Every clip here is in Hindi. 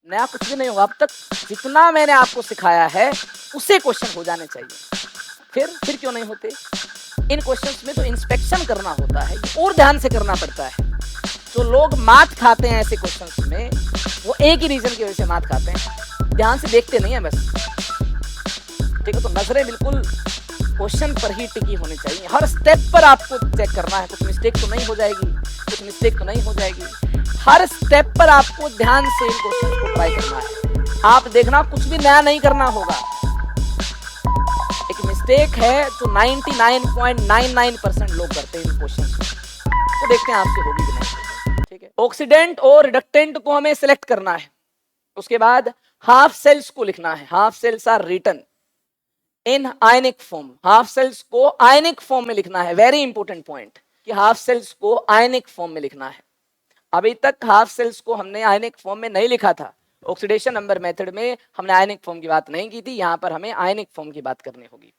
नया कुछ भी नहीं होगा। अब तक जितना मैंने आपको सिखाया है उसे क्वेश्चन हो जाने चाहिए। फिर क्यों नहीं होते? इन क्वेश्चंस में तो इंस्पेक्शन करना होता है, और ध्यान से करना पड़ता है। जो लोग मात खाते हैं ऐसे क्वेश्चंस में, वो एक ही रीजन की वजह से मात खाते हैं, ध्यान से देखते नहीं है बस। ठीक है, तो नजरें बिल्कुल क्वेश्चन पर ही टिकी होनी चाहिए। हर स्टेप पर आपको चेक करना है, कुछ मिस्टेक तो नहीं हो जाएगी, कुछ मिस्टेक तो नहीं हो जाएगी। हर स्टेप पर आपको ध्यान से इन क्वेश्चन को ट्राई करना है। आप देखना, कुछ भी नया नहीं करना होगा। एक मिस्टेक है जो 99.99% लोग करते हैं इन क्वेश्चन में, तो देखते हैं आपसे होगी कि नहीं। ठीक है, ऑक्सीडेंट और रिडक्टेंट को हमें सिलेक्ट करना है। उसके बाद हाफ सेल्स को लिखना है। Half cells are written in ionic form. Half cells को आयनिक फॉर्म में लिखना है। वेरी इंपॉर्टेंट पॉइंट कि हाफ सेल्स को आयनिक फॉर्म में लिखना है। अभी तक हाफ सेल्स को हमने आयनिक फॉर्म में नहीं लिखा था। ऑक्सीडेशन नंबर मेथड में हमने आयनिक फॉर्म की बात नहीं की थी, यहां पर हमें आयनिक फॉर्म की बात करनी होगी।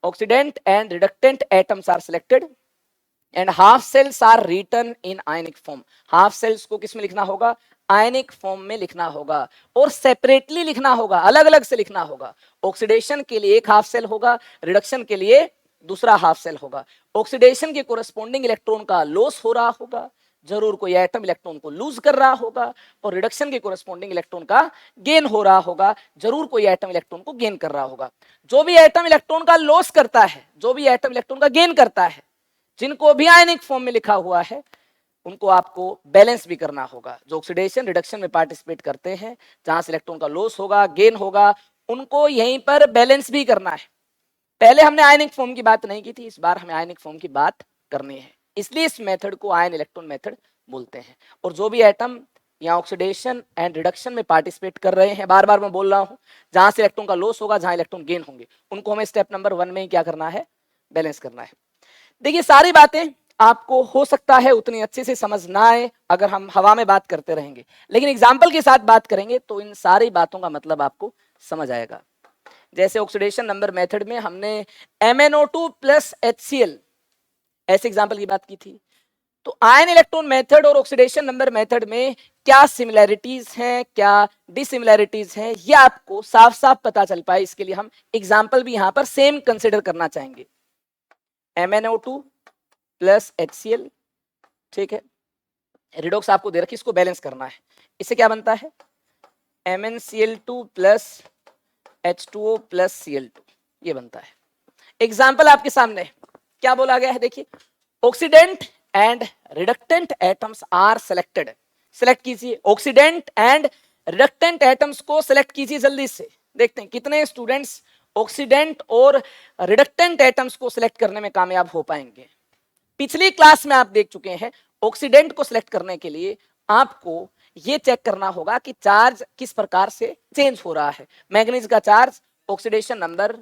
Oxidant and reductant atoms are selected and half cells are written in ionic form. Half cells को किस में लिखना होगा? आयनिक फॉर्म में लिखना होगा, और सेपरेटली लिखना होगा, अलग अलग से लिखना होगा। ऑक्सीडेशन के लिए एक हाफ सेल होगा, रिडक्शन के लिए दूसरा हाफ सेल होगा। ऑक्सीडेशन के कोरस्पॉन्डिंग इलेक्ट्रॉन का लॉस हो रहा होगा, जरूर कोई एटम इलेक्ट्रॉन को लूज कर रहा होगा, और रिडक्शन के कोरस्पॉन्डिंग इलेक्ट्रॉन का गेन हो रहा होगा, जरूर कोई एटम इलेक्ट्रॉन को गेन कर रहा होगा। जो भी एटम इलेक्ट्रॉन का लॉस करता है, जो भी एटम इलेक्ट्रॉन का गेन करता है, जिनको भी आयनिक फॉर्म में लिखा हुआ है, उनको आपको बैलेंस भी करना होगा। जो ऑक्सीडेशन रिडक्शन में पार्टिसिपेट करते हैं, जहां से इलेक्ट्रॉन का लॉस होगा, गेन होगा, उनको यहीं पर बैलेंस भी करना है। पहले हमने आयनिक फॉर्म की बात नहीं की थी, इस बार हमें आयनिक फॉर्म की बात करनी है, इसलिए इस मेथड को आयन इलेक्ट्रॉन मेथड बोलते हैं। और जो भी एटम यहाँ ऑक्सीडेशन एंड रिडक्शन में पार्टिसिपेट कर रहे हैं, बार बार मैं बोल रहा हूं, जहां से इलेक्ट्रॉन का लॉस होगा, जहां इलेक्ट्रॉन गेन होंगे, उनको हमें स्टेप नंबर 1 में ही क्या करना है? बैलेंस करना है। देखिए, सारी बातें आपको हो सकता है उतनी अच्छे से समझ ना आए अगर हम हवा में बात करते रहेंगे, लेकिन एग्जाम्पल के साथ बात करेंगे तो इन सारी बातों का मतलब आपको समझ आएगा। जैसे ऑक्सीडेशन नंबर मेथड में हमने MnO2 प्लस HCl ऐसे एग्जाम्पल की बात की थी, तो आयन इलेक्ट्रॉन मेथड और ऑक्सीडेशन नंबर मेथड में क्या सिमिलैरिटीज हैं, क्या डिसिमिलैरिटीज हैं, ये आपको साफ साफ पता चल पाए, इसके लिए हम एग्जाम्पल भी यहां पर सेम कंसिडर करना चाहेंगे। MnO2 प्लस HCl, ठीक है, रिडॉक्स आपको दे रखी, इसको बैलेंस करना है। इससे क्या बनता है? MnCl2 plus H2O plus Cl2, ये बनता है। एग्जाम्पल आपके सामने क्या बोला गया है, देखिए, oxidant and reductant atoms are selected. Select कीजिए, ऑक्सीडेंट एंड रिडक्टेंट एटम्स को सेलेक्ट कीजिए जल्दी से। देखते हैं कितने स्टूडेंट्स ऑक्सीडेंट और रिडक्टेंट एटम्स को सिलेक्ट करने में कामयाब हो पाएंगे। पिछली क्लास में आप देख चुके हैं, ऑक्सीडेंट को सिलेक्ट करने के लिए आपको ये चेक करना होगा कि चार्ज किस प्रकार से चेंज हो रहा है। मैग्नीज का चार्ज ऑक्सीडेशन नंबर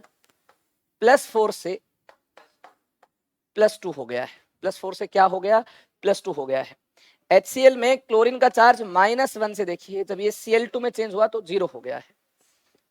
+4 से +2 हो गया है। +4 से क्या हो गया? +2 हो गया है। HCl में क्लोरीन का चार्ज -1 से, देखिए जब ये Cl2 में चेंज हुआ तो 0 हो गया है।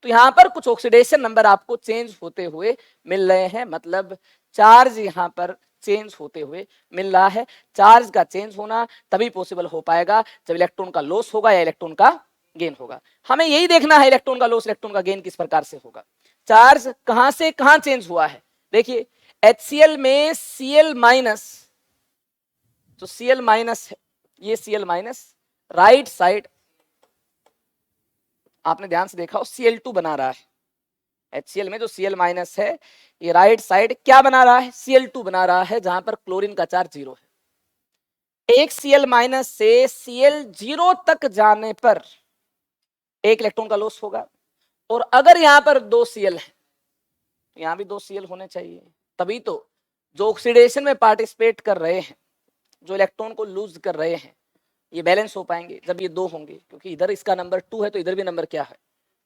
तो यहां पर कुछ ऑक्सीडेशन नंबर आपको चेंज होते हुए मिल रहे हैं, मतलब चार्ज यहां पर चेंज होते हुए मिल रहा है। चार्ज का चेंज होना तभी पॉसिबल हो पाएगा जब इलेक्ट्रॉन का लॉस होगा या इलेक्ट्रॉन का गेन होगा। हमें यही देखना है, इलेक्ट्रॉन का लॉस, इलेक्ट्रॉन का गेन किस प्रकार से होगा, चार्ज कहां से कहां चेंज हुआ है। देखिए, HCl में Cl-, जो Cl- है, ये Cl- राइट साइड आपने ध्यान से देखा हो Cl2 बना रहा है। HCl में जो Cl- है, ये राइट साइड क्या बना रहा है? Cl2 बना रहा है, जहां पर क्लोरीन का चार्ज 0 है। एक Cl- से Cl0 तक जाने पर एक इलेक्ट्रॉन का लॉस होगा, और अगर यहां पर 2 Cl है, यहां भी 2 Cl होने चाहिए, तभी तो जो ऑक्सीडेशन में पार्टिसिपेट कर रहे हैं, जो इलेक्ट्रॉन को लूज कर रहे हैं, ये बैलेंस हो पाएंगे जब ये 2 होंगे, क्योंकि इधर इसका नंबर 2 है तो इधर भी नंबर क्या है?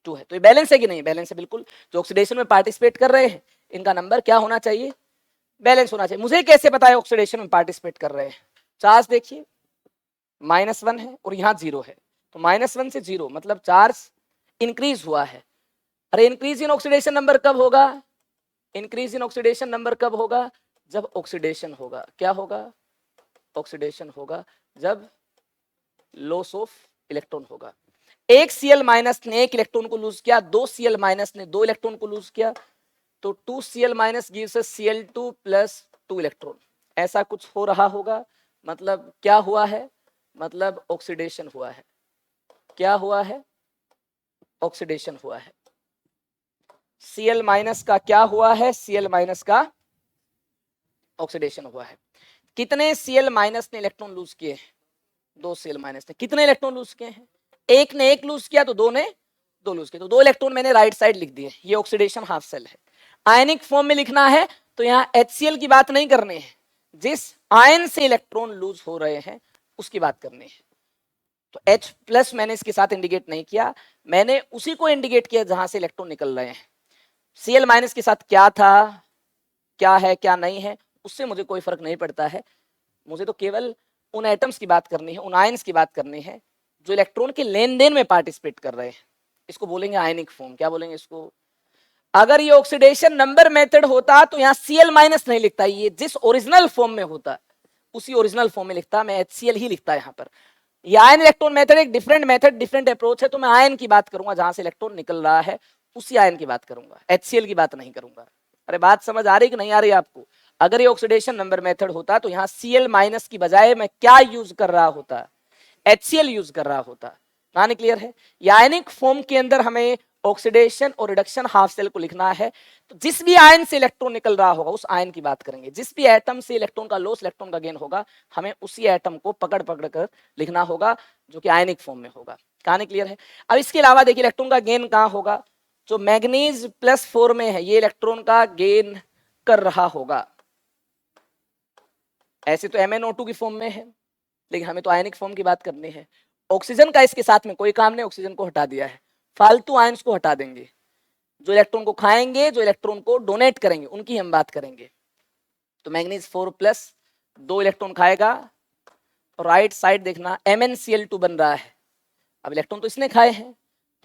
2 है। तो ये बैलेंस है कि नहीं? बैलेंस है बिल्कुल। जो ऑक्सीडेशन में पार्टिसिपेट कर रहे हैं, इनका नंबर क्या होना चाहिए? बैलेंस होना चाहिए। मुझे कैसे पता है ऑक्सीडेशन में पार्टिसिपेट कर रहे हैं? चार्ज देखिए, -1 है और यहाँ 0 है, तो -1 से 0 मतलब चार्ज इंक्रीज हुआ है। अरे इंक्रीज इन ऑक्सीडेशन नंबर कब होगा? इंक्रीज इन ऑक्सीडेशन नंबर कब होगा? जब ऑक्सीडेशन होगा। क्या होगा? ऑक्सीडेशन होगा जब लॉस ऑफ इलेक्ट्रॉन होगा। एक Cl माइनस ने एक इलेक्ट्रॉन को लूज किया, दो Cl माइनस ने दो इलेक्ट्रॉन को लूज किया, तो 2Cl minus gives us Cl2 plus 2 electron. ऐसा कुछ हो रहा होगा, मतलब क्या हुआ है, मतलब ऑक्सीडेशन हुआ है। क्या हुआ है, ऑक्सीडेशन हुआ है। Cl माइनस का क्या हुआ है, Cl माइनस का ऑक्सीडेशन हुआ है। कितने Cl माइनस ने इलेक्ट्रॉन लूज किए हैं, दो Cl माइनस ने कितने इलेक्ट्रॉन लूज किए हैं, एक ने एक लूज किया तो दो ने दो लूज किए, तो दो इलेक्ट्रॉन मैंने राइट साइड लिख दिए। ये ऑक्सीडेशन हाफ सेल है। आयनिक फॉर्म में लिखना है तो यहाँ HCl की बात नहीं करनी है, जिस आयन से इलेक्ट्रॉन लूज हो रहे हैं उसकी बात करनी है। तो H प्लस मैंने इसके साथ इंडिकेट नहीं किया, मैंने उसी को इंडिकेट किया जहां से इलेक्ट्रॉन निकल रहे हैं। Cl माइनस के साथ क्या था, क्या है, क्या नहीं है, उससे मुझे कोई फर्क नहीं पड़ता है। मुझे तो केवल उन एटम्स की बात करनी है, उन आयन्स की बात करनी है जो इलेक्ट्रॉन के लेन देन में पार्टिसिपेट कर रहे हैं। इसको बोलेंगे आयनिक फॉर्म। क्या बोलेंगे इसको? अगर ये ऑक्सीडेशन नंबर मेथड होता तो यहाँ Cl माइनस नहीं लिखता, ये जिस ओरिजिनल फॉर्म में होता उसी ओरिजिनल फॉर्म में लिखता, मैं HCl ही लिखता यहाँ पर। ये आयन इलेक्ट्रॉन मेथड एक डिफरेंट मेथड, डिफरेंट अप्रोच है, तो मैं आयन की बात करूंगा जहां से इलेक्ट्रॉन निकल रहा है, उसी आयन की बात करूंगा, HCl की बात नहीं करूंगा। अरे बात समझ आ रही कि नहीं आ रही आपको? अगर ये ऑक्सीडेशन नंबर मेथड होता तो यहाँ Cl माइनस की बजाय मैं क्या यूज कर रहा होता, HCl यूज कर रहा होता। कहानी क्लियर है? आयनिक फॉर्म के अंदर हमें ऑक्सीडेशन और रिडक्शन हाफ सेल को लिखना है, तो जिस भी आयन से इलेक्ट्रॉन निकल रहा होगा उस आयन की बात करेंगे। जिस भी एटम से इलेक्ट्रॉन का लॉस, इलेक्ट्रॉन का गेन होगा, हमें उसी एटम को पकड़ पकड़ कर लिखना होगा जो कि आयनिक फॉर्म में होगा। कहानी क्लियर है? अब इसके अलावा देखिए इलेक्ट्रॉन का गेन कहाँ होगा, जो मैग्नीज +4 में है ये इलेक्ट्रॉन का गेन कर रहा होगा। ऐसे तो MnO2 की फॉर्म में है, लेकिन हमें तो आयनिक फॉर्म की बात करनी है। ऑक्सीजन का इसके साथ में कोई काम नहीं, ऑक्सीजन को हटा दिया है, फालतू आयंस को हटा देंगे। जो इलेक्ट्रॉन को खाएंगे, जो इलेक्ट्रॉन को डोनेट करेंगे, उनकी हम बात करेंगे। तो मैग्नीज 4 प्लस 2 इलेक्ट्रॉन खाएगा, और राइट साइड देखना MnCl2 बन रहा है। अब इलेक्ट्रॉन तो इसने खाए हैं,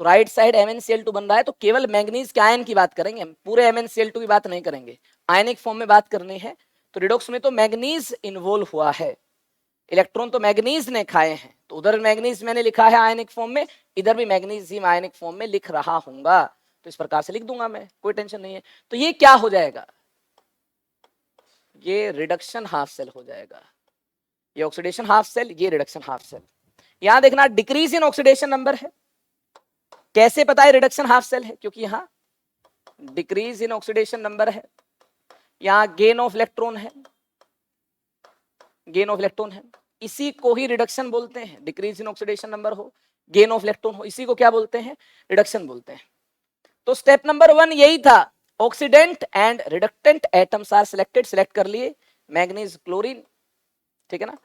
तो राइट साइड MnCl2 बन रहा है, तो केवल मैग्नीज के आयन की बात करेंगे, पूरे MnCl2 की बात नहीं करेंगे, आयनिक फॉर्म में बात करनी है। तो रिडॉक्स में तो मैग्नीज इन्वॉल्व हुआ है, इलेक्ट्रॉन तो मैग्नीज ने खाए हैं, तो उधर मैग्नीज मैंने लिखा है आयनिक फॉर्म में, इधर भी मैग्नीज ही आयनिक फॉर्म में लिख रहा हूंगा, तो इस प्रकार से लिख दूंगा मैं, कोई टेंशन नहीं है। तो ये क्या हो जाएगा, ये रिडक्शन हाफ सेल हो जाएगा। ये ऑक्सीडेशन हाफ सेल, ये रिडक्शन हाफ सेल। यहां देखना डिक्रीज इन ऑक्सीडेशन नंबर है। कैसे पता है रिडक्शन हाफ सेल है? क्योंकि यहां डिक्रीज इन ऑक्सीडेशन नंबर है, यहां गेन ऑफ इलेक्ट्रॉन है, गेन ऑफ इलेक्ट्रॉन है, इसी को ही रिडक्शन बोलते हैं। डिक्रीज इन ऑक्सीडेशन नंबर हो, गेन ऑफ इलेक्ट्रॉन हो, इसी को क्या बोलते हैं? रिडक्शन बोलते हैं। तो स्टेप नंबर 1 यही था, oxidant and reductant atoms are selected. Select कर लिए मैग्नीज क्लोरीन, ठीक है ना,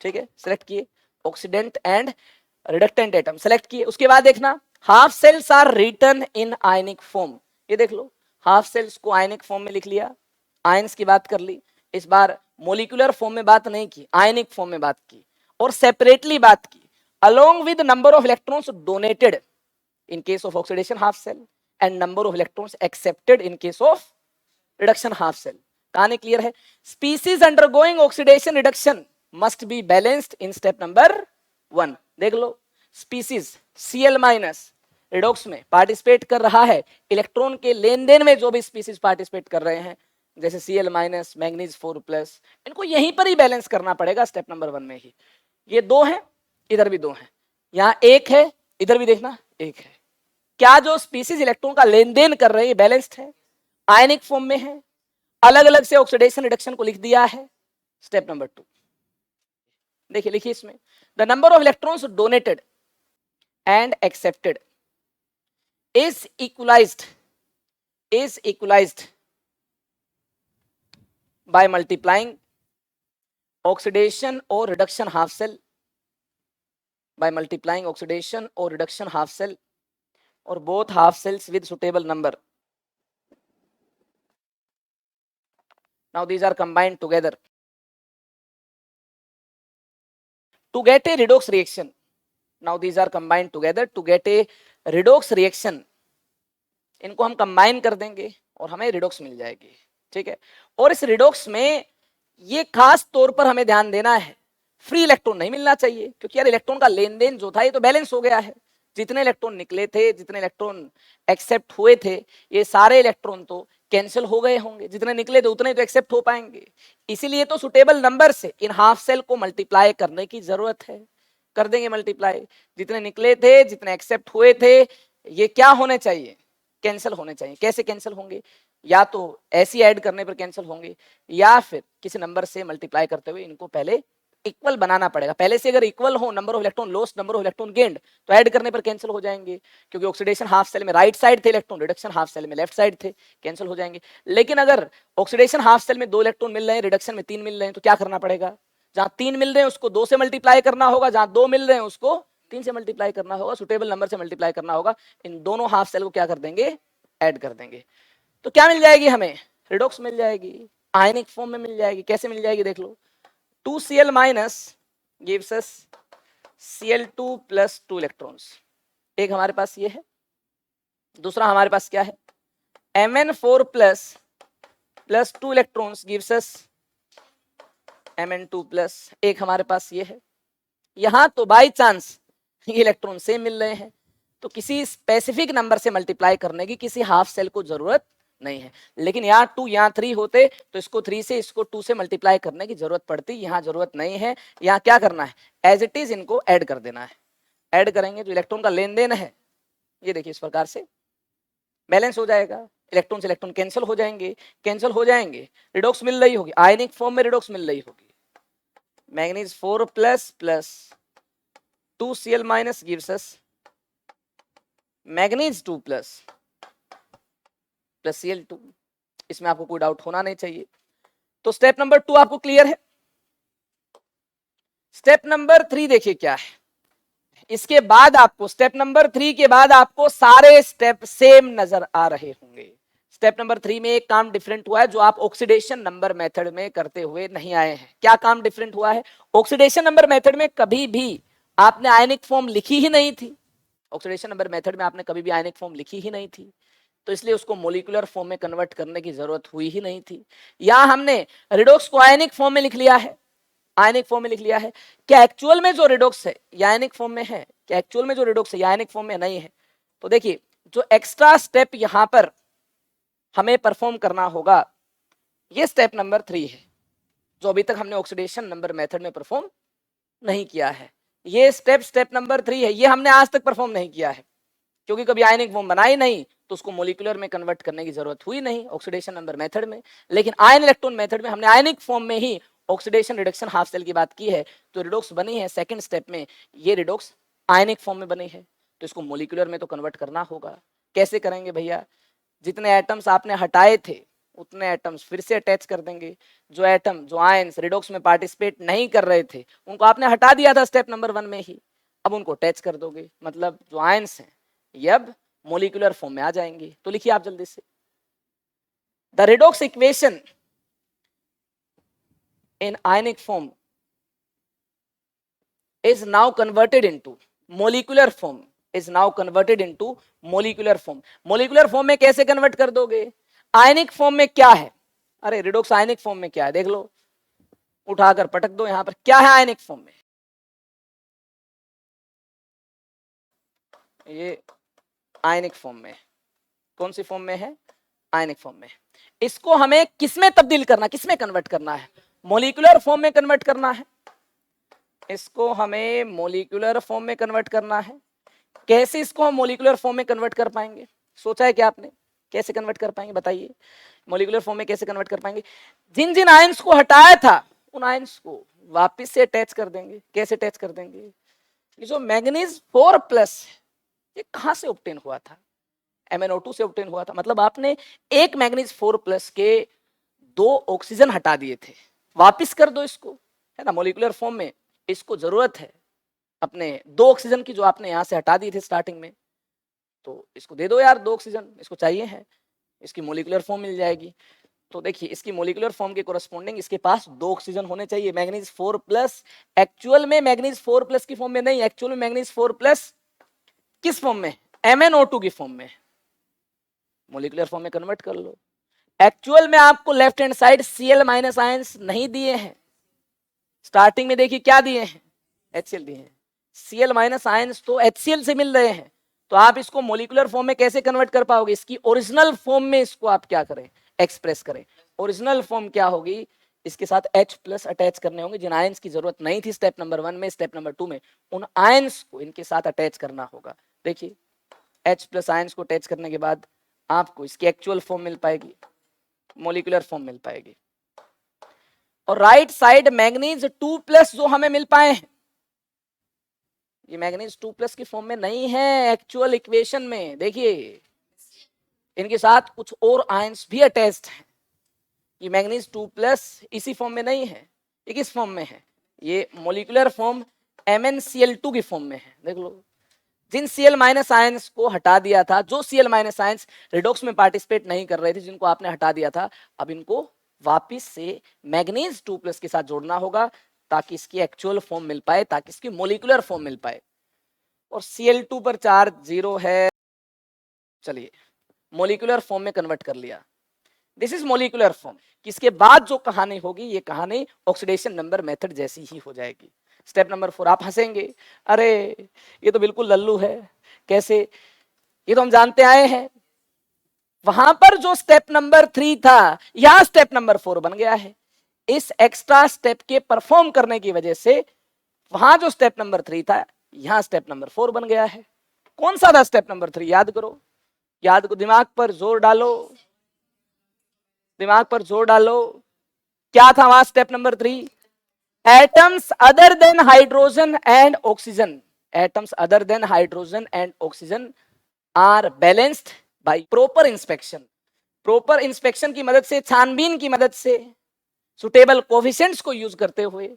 ठीक है, सिलेक्ट किए oxidant and reductant atom select किए। उसके बाद देखना half cells are written in ionic form. ये देख लो, हाफ सेल्स को आयनिक फॉर्म में लिख लिया, आयंस की बात कर ली। इस बार मोलिकुलर फॉर्म में बात नहीं की, आयनिक फॉर्म में बात की, और सेपरेटली बात की, along with number of electrons donated in case of oxidation half cell and number of electrons accepted in case of reduction half cell. कहानी क्लियर है? species undergoing oxidation reduction must be balanced in step number 1. देख लो, species Cl माइनस रिडॉक्स में पार्टिसिपेट कर रहा है, इलेक्ट्रॉन के लेन देन में जो भी स्पीसीज पार्टिसिपेट कर रहे हैं, जैसे Cl माइनस, मैग्नीज 4 प्लस, इनको यहीं पर ही बैलेंस करना पड़ेगा स्टेप नंबर 1 में ही। ये दो हैं, इधर भी दो हैं, यहाँ एक है, इधर भी देखना एक है। क्या जो स्पीसीज इलेक्ट्रॉन का लेन देन कर रहे हैं बैलेंस्ड है, आयनिक फॉर्म में है, अलग अलग से ऑक्सीडेशन रिडक्शन को लिख दिया है। स्टेप नंबर 2 देखिए, लिखिए इसमें the number of electrons donated and accepted is equalised by multiplying oxidation और reduction half cell, by multiplying oxidation or reduction half cell or both half cells with suitable number. Now these are combined together to get a redox reaction. Now these are combined together to get a redox reaction. इनको हम कंबाइन कर देंगे और हमें रिडॉक्स मिल जाएगी, ठीक है। और इस रिडॉक्स में ये खास तौर पर हमें ध्यान देना है, फ्री इलेक्ट्रॉन नहीं मिलना चाहिए, क्योंकि यार इलेक्ट्रॉन का लेन देन जो था ये तो बैलेंस हो गया है। जितने इलेक्ट्रॉन निकले थे, जितने इलेक्ट्रॉन एक्सेप्ट हुए थे, ये सारे इलेक्ट्रॉन तो कैंसिल हो गए होंगे। जितने निकले थे उतने तो एक्सेप्ट हो पाएंगे। इसीलिए तो सुटेबल नंबर से इन हाफ सेल को मल्टीप्लाई करने की जरूरत है। कर देंगे मल्टीप्लाई। जितने निकले थे, जितने एक्सेप्ट हुए थे, ये क्या होने चाहिए? कैंसिल होने चाहिए। कैसे कैंसिल होंगे? या तो ऐसी ऐड करने पर कैंसिल होंगे, या फिर किसी नंबर से मल्टीप्लाई करते हुए इनको पहले इक्वल बनाना पड़ेगा। पहले से अगर इक्वल हो number of electron lost, number of electron gained, तो ऐड करने पर कैंसिल हो जाएंगे, क्योंकि ऑक्सीडेशन हाफ सेल में राइट साइड थे इलेक्ट्रॉन, रिडक्शन हाफ सेल में लेफ्ट साइड थे, कैंसिल हो जाएंगे। लेकिन अगर ऑक्सीडेशन हाफ सेल में 2 इलेक्ट्रॉन मिल रहे हैं, रिडक्शन में 3 मिल रहे हैं, तो क्या करना पड़ेगा? जहां 3 मिल रहे हैं उसको 2 से मल्टीप्लाई करना होगा, जहां 2 मिल रहे हैं उसको 3 से मल्टीप्लाई करना होगा, सुटेबल नंबर से मल्टीप्लाई करना होगा। इन दोनों हाफ सेल को क्या कर देंगे? ऐड कर देंगे। तो क्या मिल जाएगी हमें? रिडॉक्स मिल जाएगी, आयनिक फॉर्म में मिल जाएगी। कैसे मिल जाएगी देख लो। 2Cl minus gives us Cl2 plus 2 electrons. एक हमारे पास ये है, दूसरा हमारे पास क्या है? Mn4 plus 2 electrons gives us Mn2 plus. एक हमारे पास ये है। यहां तो बाई चांस ये इलेक्ट्रॉन सेम मिल रहे हैं, तो किसी स्पेसिफिक नंबर से मल्टीप्लाई करने की किसी हाफ सेल को जरूरत नहीं है। लेकिन यहाँ 2 यहाँ 3 होते तो इसको 3 से इसको 2 से मल्टीप्लाई करने की जरूरत पड़ती। यहाँ जरूरत नहीं है। यहाँ क्या करना है? एज इट इज इनको ऐड कर देना है। ऐड करेंगे जो इलेक्ट्रॉन का लेन देन है, ये देखिए इस प्रकार से बैलेंस हो जाएगा। इलेक्ट्रॉन से इलेक्ट्रॉन कैंसिल हो जाएंगे, कैंसिल हो जाएंगे, रिडॉक्स मिल रही होगी, आयनिक फॉर्म में रिडॉक्स मिल रही होगी। Manganese 4 plus 2Cl minus gives us manganese 2 plus Cl2। इसमें आपको कोई डाउट होना नहीं चाहिए। तो स्टेप नंबर 2 आपको क्लियर है। स्टेप नंबर 3 देखिए क्या है। इसके बाद आपको स्टेप नंबर 3 के बाद आपको सारे स्टेप सेम नजर आ रहे होंगे। स्टेप नंबर 3 में एक काम डिफरेंट हुआ है जो आप ऑक्सीडेशन नंबर मेथड में करते हुए नहीं आए हैं। क्या काम डिफरेंट हुआ है? ऑक्सीडेशन नंबर मेथड में कभी भी आपने आयनिक फॉर्म लिखी ही नहीं थी। ऑक्सीडेशन नंबर मेथड में आपने कभी भी आयनिक फॉर्म लिखी ही नहीं थी, तो इसलिए उसको मोलिकुलर फॉर्म में कन्वर्ट करने की जरूरत हुई ही नहीं थी। यहां हमने रिडॉक्स को आयनिक फॉर्म में लिख लिया है। आयनिक फॉर्म में लिख लिया है। क्या एक्चुअल में जो रिडॉक्स है ये आयनिक फॉर्म में है? क्या एक्चुअल में जो रिडॉक्स है ये आयनिक फॉर्म में नहीं है? तो देखिए जो एक्स्ट्रा स्टेप यहां पर हमें परफॉर्म करना होगा, ये स्टेप नंबर 3 है, जो अभी तक हमने ऑक्सीडेशन नंबर मेथड में परफॉर्म नहीं किया है। ये स्टेप नंबर 3 है, ये हमने आज तक परफॉर्म नहीं किया है, क्योंकि कभी आयनिक फॉर्म बनाई नहीं, तो उसको मोलिकुलर में कन्वर्ट करने की जरूरत हुई नहीं ऑक्सीडेशन नंबर मेथड में। लेकिन आयन इलेक्ट्रॉन मेथड में हमने आयनिक फॉर्म में ही ऑक्सीडेशन रिडक्शन हाफ सेल की बात की है, तो रिडॉक्स बनी है सेकंड स्टेप में, ये रिडॉक्स आयनिक फॉर्म में बनी है, तो इसको मोलिकुलर में तो कन्वर्ट करना होगा। कैसे करेंगे भैया? जितने एटम्स आपने हटाए थे उतने एटम्स फिर से अटैच कर देंगे। जो एटम, जो आयंस रिडॉक्स में पार्टिसिपेट नहीं कर रहे थे उनको आपने हटा दिया था स्टेप नंबर 1 में ही, अब उनको अटैच कर दोगे। मतलब जो आयंस हैं ये अब मोलिकुलर फॉर्म में आ जाएंगे। तो लिखिए आप जल्दी से, the redox equation in ionic form is now converted into molecular form, is now converted into molecular form। molecular form में कैसे कन्वर्ट कर दोगे? आयनिक फॉर्म में क्या है? अरे रिडॉक्स आयनिक फॉर्म में क्या है देख लो, उठाकर पटक दो। यहां पर क्या है आयनिक फॉर्म में? ये आयनिक फॉर्म में, कौन सी फॉर्म में है? आयनिक फॉर्म में। इसको हमें किसमें तब्दील करना, किसमें कन्वर्ट करना है? मोलिकुलर फॉर्म में कन्वर्ट करना है। इसको हमें मोलिकुलर फॉर्म में कन्वर्ट करना है। कैसे इसको हम मोलिकुलर फॉर्म में कन्वर्ट कर पाएंगे? सोचा है क्या आपने? कैसे कन्वर्ट कर पाएंगे बताइए? मोलिकुलर फॉर्म में कैसे कन्वर्ट कर पाएंगे? जिन जिन आयंस को हटाया था उन आयंस को वापस से अटैच कर देंगे। कैसे अटैच कर देंगे? ये जो मैग्नीज 4 प्लस ये कहां से ऑब्टेन हुआ था? MnO2 से ऑब्टेन हुआ था। मतलब आपने एक मैग्नीज 4 प्लस के 2 ऑक्सीजन हटा दिए थे, वापिस कर दो इसको, है ना। मोलिकुलर फॉर्म में इसको जरूरत है अपने 2 ऑक्सीजन की, जो आपने यहां से हटा दिए थे स्टार्टिंग में, तो इसको दे दो यार 2 ऑक्सीजन, इसको चाहिए है, इसकी मोलिकुलर फॉर्म मिल जाएगी। तो देखिए इसकी मोलिकुलर फॉर्म के कोरस्पोंडिंग इसके पास 2 ऑक्सीजन होने चाहिए। मैग्नीज 4 प्लस एक्चुअल में मैग्नीज 4 प्लस की फॉर्म में नहीं, एक्चुअल में मैग्नीज 4 प्लस किस फॉर्म में? MnO2 की फॉर्म में। मोलिकुलर फॉर्म में कन्वर्ट कर लो। एक्चुअल में आपको left hand side Cl minus ions नहीं दिए हैं, स्टार्टिंग में देखिए क्या दिए हैं, HCl दिए हैं, Cl माइनस आयंस तो HCl से मिल रहे हैं, तो आप इसको मोलिकुलर फॉर्म में कैसे कन्वर्ट कर पाओगे, इसकी ओरिजिनल फॉर्म में इसको आप क्या करें, एक्सप्रेस करें। ओरिजिनल फॉर्म क्या होगी, इसके साथ H प्लस अटैच करने होंगे, जिन आयंस की जरूरत नहीं थी स्टेप नंबर 1 में, स्टेप नंबर 2 में उन आयंस को इनके साथ अटैच करना होगा। देखिए H प्लस आयंस को अटैच करने के बाद आपको इसकी एक्चुअल फॉर्म मिल पाएगी, मोलिकुलर फॉर्म मिल पाएगी। और राइट साइड मैग्नीज 2 प्लस जो हमें मिल पाए हैं, ये मैग्नीज 2 प्लस की फॉर्म में नहीं है एक्चुअल इक्वेशन में। देखिए इनके साथ कुछ और आयंस भी अटैच्ड हैं, ये मैग्नीज 2 प्लस इसी फॉर्म में नहीं है, ये किस फॉर्म में है, ये मोलिकुलर फॉर्म MnCl2 की फॉर्म में है। देख लो, जिन Cl माइनस आयंस को हटा दिया था, जो Cl माइनस आयंस रिडॉक्स में पार्टिसिपेट नहीं कर रहे थे, जिनको आपने हटा दिया था, अब इनको वापिस से मैग्नीज 2 प्लस के साथ जोड़ना होगा ताकि इसकी एक्चुअल फॉर्म मिल पाए, ताकि इसकी मोलिकुलर फॉर्म मिल पाए। और Cl2 पर चार्ज 0 है, चलिए मोलिकुलर फॉर्म में कन्वर्ट कर लिया, दिस इज मोलिकुलर फॉर्म। किसके बाद जो कहानी होगी, ये कहानी ऑक्सीडेशन नंबर मेथड जैसी ही हो जाएगी। स्टेप नंबर 4, आप हंसेंगे, अरे ये तो बिल्कुल लल्लू है, कैसे, ये तो हम जानते आए हैं, वहां पर जो स्टेप नंबर 3 था, यहां स्टेप नंबर 4 बन गया है। इस एक्स्ट्रा स्टेप के परफॉर्म करने की वजह से वहां जो स्टेप नंबर 3 था, यहां स्टेप नंबर 4 बन गया है। कौन सा था स्टेप नंबर 3, याद करो, याद करो, दिमाग पर जोर डालो, दिमाग पर जोर डालो, क्या था वहां step number 3, atoms other than hydrogen and oxygen, atoms other than hydrogen and oxygen are balanced by proper inspection. Proper inspection की मदद से, छानबीन की मदद से, सुटेबल कोफिशिएंट्स को यूज करते हुए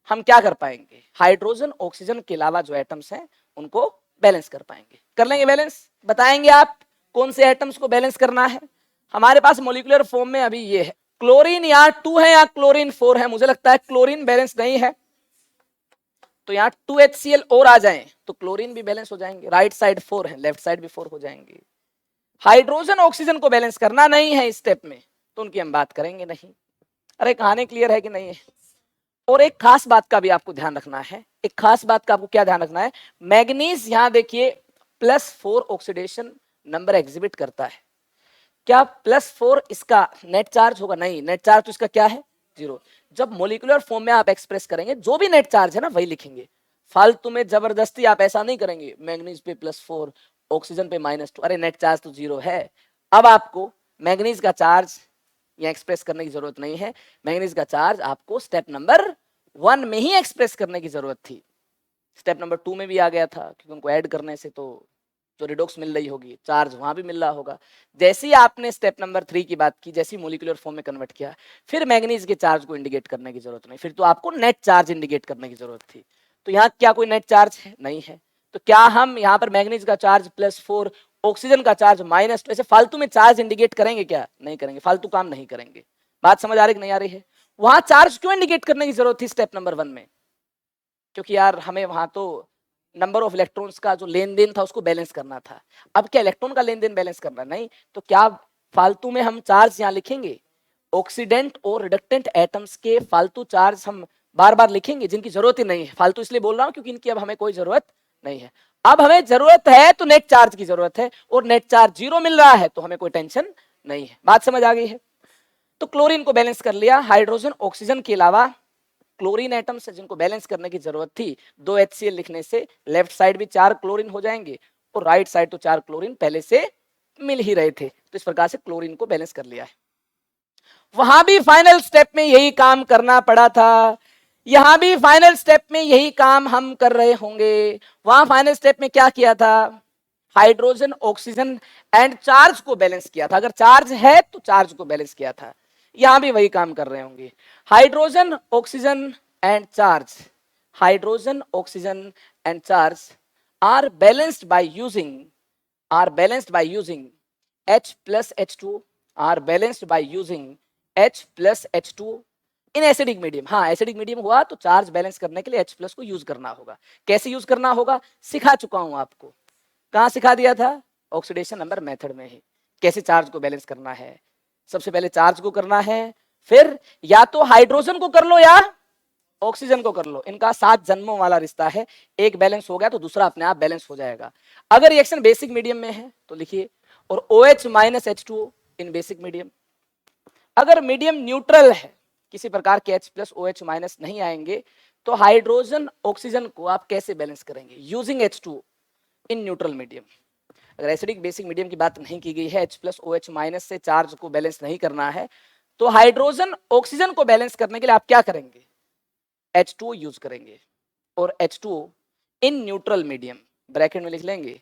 हम क्या कर पाएंगे, हाइड्रोजन ऑक्सीजन के अलावा जो एटम्स हैं उनको बैलेंस कर पाएंगे। कर लेंगे बैलेंस, बताएंगे आप कौन से एटम्स को बैलेंस करना है। हमारे पास मोलिकुलर फॉर्म में अभी ये है, क्लोरीन यहाँ 2 है या क्लोरीन 4 है, मुझे लगता है क्लोरीन बैलेंस नहीं है, तो यहाँ 2HCl और आ जाएं तो क्लोरीन भी बैलेंस हो जाएंगे, राइट साइड 4 है, लेफ्ट साइड भी 4 हो जाएंगे। हाइड्रोजन ऑक्सीजन को बैलेंस करना नहीं है इस स्टेप में, तो उनकी हम बात करेंगे नहीं। अरे कहानी क्लियर है कि नहीं है। और एक खास बात का भी आपको ध्यान रखना है, एक खास बात का आपको क्या ध्यान रखना है, मैग्नीज यहाँ देखिए +4 ऑक्सीडेशन नंबर एग्जिबिट करता है, क्या +4 इसका नेट चार्ज होगा, नहीं, नेट चार्ज तो इसका क्या है, 0। जब मोलिकुलर फॉर्म में आप एक्सप्रेस करेंगे, जो भी नेट चार्ज है ना वही लिखेंगे, फालतू में जबरदस्ती आप ऐसा नहीं करेंगे, मैग्नीज पे +4 ऑक्सीजन पे -2, अरे नेट चार्ज तो 0 है। अब आपको मैग्नीज का चार्ज यहाँ एक्सप्रेस करने की जरूरत नहीं है, मैग्नीज का चार्ज आपको स्टेप नंबर 1 में ही एक्सप्रेस करने की जरूरत थी, स्टेप नंबर 2 में भी आ गया था, क्योंकि उनको ऐड करने से तो जो रिडॉक्स मिल रही होगी, चार्ज वहां भी मिल रहा होगा। जैसे ही आपने स्टेप नंबर 3 की बात की, जैसे ही मोलिकुलर फॉर्म में कन्वर्ट किया, फिर मैग्नीज के चार्ज को इंडिकेट करने की जरूरत नहीं, फिर तो आपको नेट चार्ज इंडिकेट करने की जरूरत थी। तो यहाँ क्या कोई नेट चार्ज है, नहीं है, तो क्या हम यहाँ पर मैग्नीज का चार्ज +4 ऑक्सीजन का चार्ज -2 ऐसे फालतू में चार्ज इंडिकेट करेंगे क्या, नहीं करेंगे, फालतू काम नहीं करेंगे। बात समझ आ रही कि नहीं आ रही है। वहां चार्ज क्यों इंडिकेट करने की जरूरत थी स्टेप नंबर 1 में, क्योंकि यार हमें वहां तो नंबर ऑफ इलेक्ट्रॉन्स का जो लेन देन था उसको बैलेंस करना था। अब क्या इलेक्ट्रॉन का लेन देन बैलेंस करना नहीं, तो क्या फालतू में हम चार्ज यहाँ लिखेंगे, ऑक्सीडेंट और रिडक्टेंट एटम्स के फालतू चार्ज हम बार बार लिखेंगे जिनकी जरूरत ही नहीं है। फालतू इसलिए बोल रहा हूँ क्योंकि इनकी अब हमें कोई जरूरत नहीं है। अब हमें जरूरत है तो नेट चार्ज की जरूरत है, और नेट चार्ज 0 मिल रहा है तो हमें कोई टेंशन नहीं है। बात समझ आ गई है। तो क्लोरीन को बैलेंस कर लिया, हाइड्रोजन ऑक्सीजन के अलावा क्लोरीन एटम्स जिनको बैलेंस करने की जरूरत थी, 2 HCl लिखने से लेफ्ट साइड भी 4 क्लोरीन हो जाएंगे, और राइट साइड तो 4 क्लोरीन पहले से मिल ही रहे थे, तो इस प्रकार से क्लोरीन को बैलेंस कर लिया है। वहां भी फाइनल स्टेप में यही काम करना पड़ा था, यहां भी फाइनल स्टेप में यही काम हम कर रहे होंगे। वहां फाइनल स्टेप में क्या किया था, हाइड्रोजन ऑक्सीजन एंड चार्ज को बैलेंस किया था, अगर चार्ज है तो चार्ज को बैलेंस किया था। यहां भी वही काम कर रहे होंगे, hydrogen oxygen and charge, hydrogen oxygen and charge are balanced by using H plus H2, are balanced by using H plus H2 in acidic medium. हाँ, एसिडिक मीडियम हुआ तो चार्ज बैलेंस करने के लिए H प्लस को यूज करना होगा। कैसे यूज करना होगा सिखा चुका हूं आपको। कहां सिखा दिया था, ऑक्सीडेशन नंबर मेथड में ही। कैसे चार्ज को बैलेंस करना है, सबसे पहले चार्ज को करना है, फिर या तो हाइड्रोजन को कर लो या ऑक्सीजन को कर लो, इनका 7 जन्मों वाला रिश्ता है, एक बैलेंस हो गया तो दूसरा अपने आप बैलेंस हो जाएगा। अगर रिएक्शन बेसिक मीडियम में है तो लिखिए, और OH माइनस H2O इन बेसिक मीडियम। अगर मीडियम न्यूट्रल है, किसी प्रकार के H प्लस OH माइनस नहीं आएंगे, तो हाइड्रोजन ऑक्सीजन को आप कैसे बैलेंस करेंगे? Using H2O in neutral medium. अगर एसिडिक बेसिक मीडियम की बात नहीं की गई है, H प्लस OH माइनस से चार्ज को बैलेंस नहीं करना है, तो हाइड्रोजन ऑक्सीजन को बैलेंस करने के लिए आप क्या करेंगे? H2O यूज करेंगे, और H2O in neutral medium, bracket में लिख लेंगे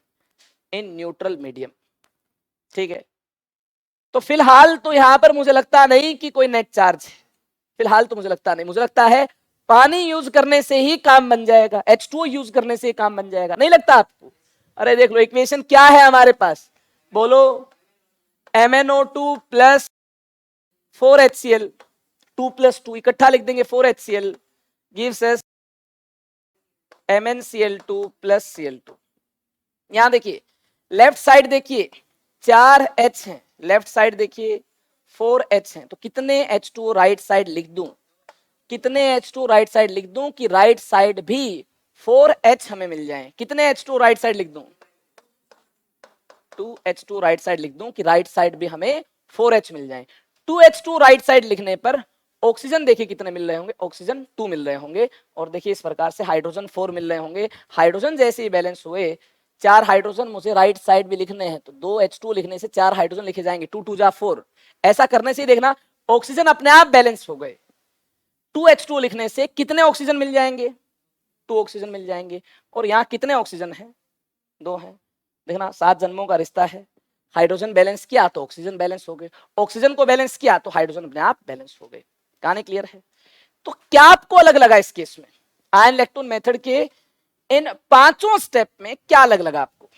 इन न्यूट्रल मीडियम, ठीक है। तो फिलहाल तो यहां पर मुझे लगता नहीं कि कोई नेट चार्ज है, फिलहाल तो मुझे लगता नहीं, मुझे लगता है पानी यूज करने से ही काम बन जाएगा, H2O यूज करने से ही काम बन जाएगा, नहीं लगता आपको? अरे देख लो इक्वेशन क्या है हमारे पास, बोलो। MnO2 प्लस 4HCl, 2 प्लस 2 इकट्ठा लिख देंगे 4HCl gives us MnCl2 plus Cl2। यहां देखिए लेफ्ट साइड देखिए 4 H हैं, लेफ्ट साइड देखिए 4 H हैं, तो कितने H2O राइट साइड लिख दूं, कितने H2O राइट साइड लिख दूं कि राइट साइड भी 4 H हमें मिल जाए? कितने H2O राइट साइड लिख दूं? 2 H2O राइट साइड लिख दूं कि राइट साइड भी हमें 4 H मिल जाए। 2 H2O राइट साइड लिखने पर ऑक्सीजन देखिए कितने मिल रहे होंगे, ऑक्सीजन 2 मिल रहे होंगे, और देखिए इस प्रकार से हाइड्रोजन 4 मिल रहे होंगे। हाइड्रोजन जैसे ही बैलेंस हुए, 4 हाइड्रोजन मुझे राइट साइड भी लिखने हैं, तो 2 H2O लिखने से 4 हाइड्रोजन लिखे जाएंगे, 2 2 जा 4। ऐसा करने से देखना ऑक्सीजन अपने आप बैलेंस हो गए। 2 H2O लिखने से कितने ऑक्सीजन मिल जाएंगे? 2 ऑक्सीजन मिल जाएंगे। और यहाँ कितने ऑक्सीजन है? 2 है। देखना 7 जन्मों का रिश्ता है, हाइड्रोजन बैलेंस किया तो ऑक्सीजन बैलेंस हो गए, ऑक्सीजन को बैलेंस किया तो हाइड्रोजन अपने आप बैलेंस हो गए। कहानी क्लियर है? तो क्या आपको अलग लगा इस केस में? आयन इलेक्ट्रॉन मेथड के इन 5 स्टेप में क्या अलग लगा आपको?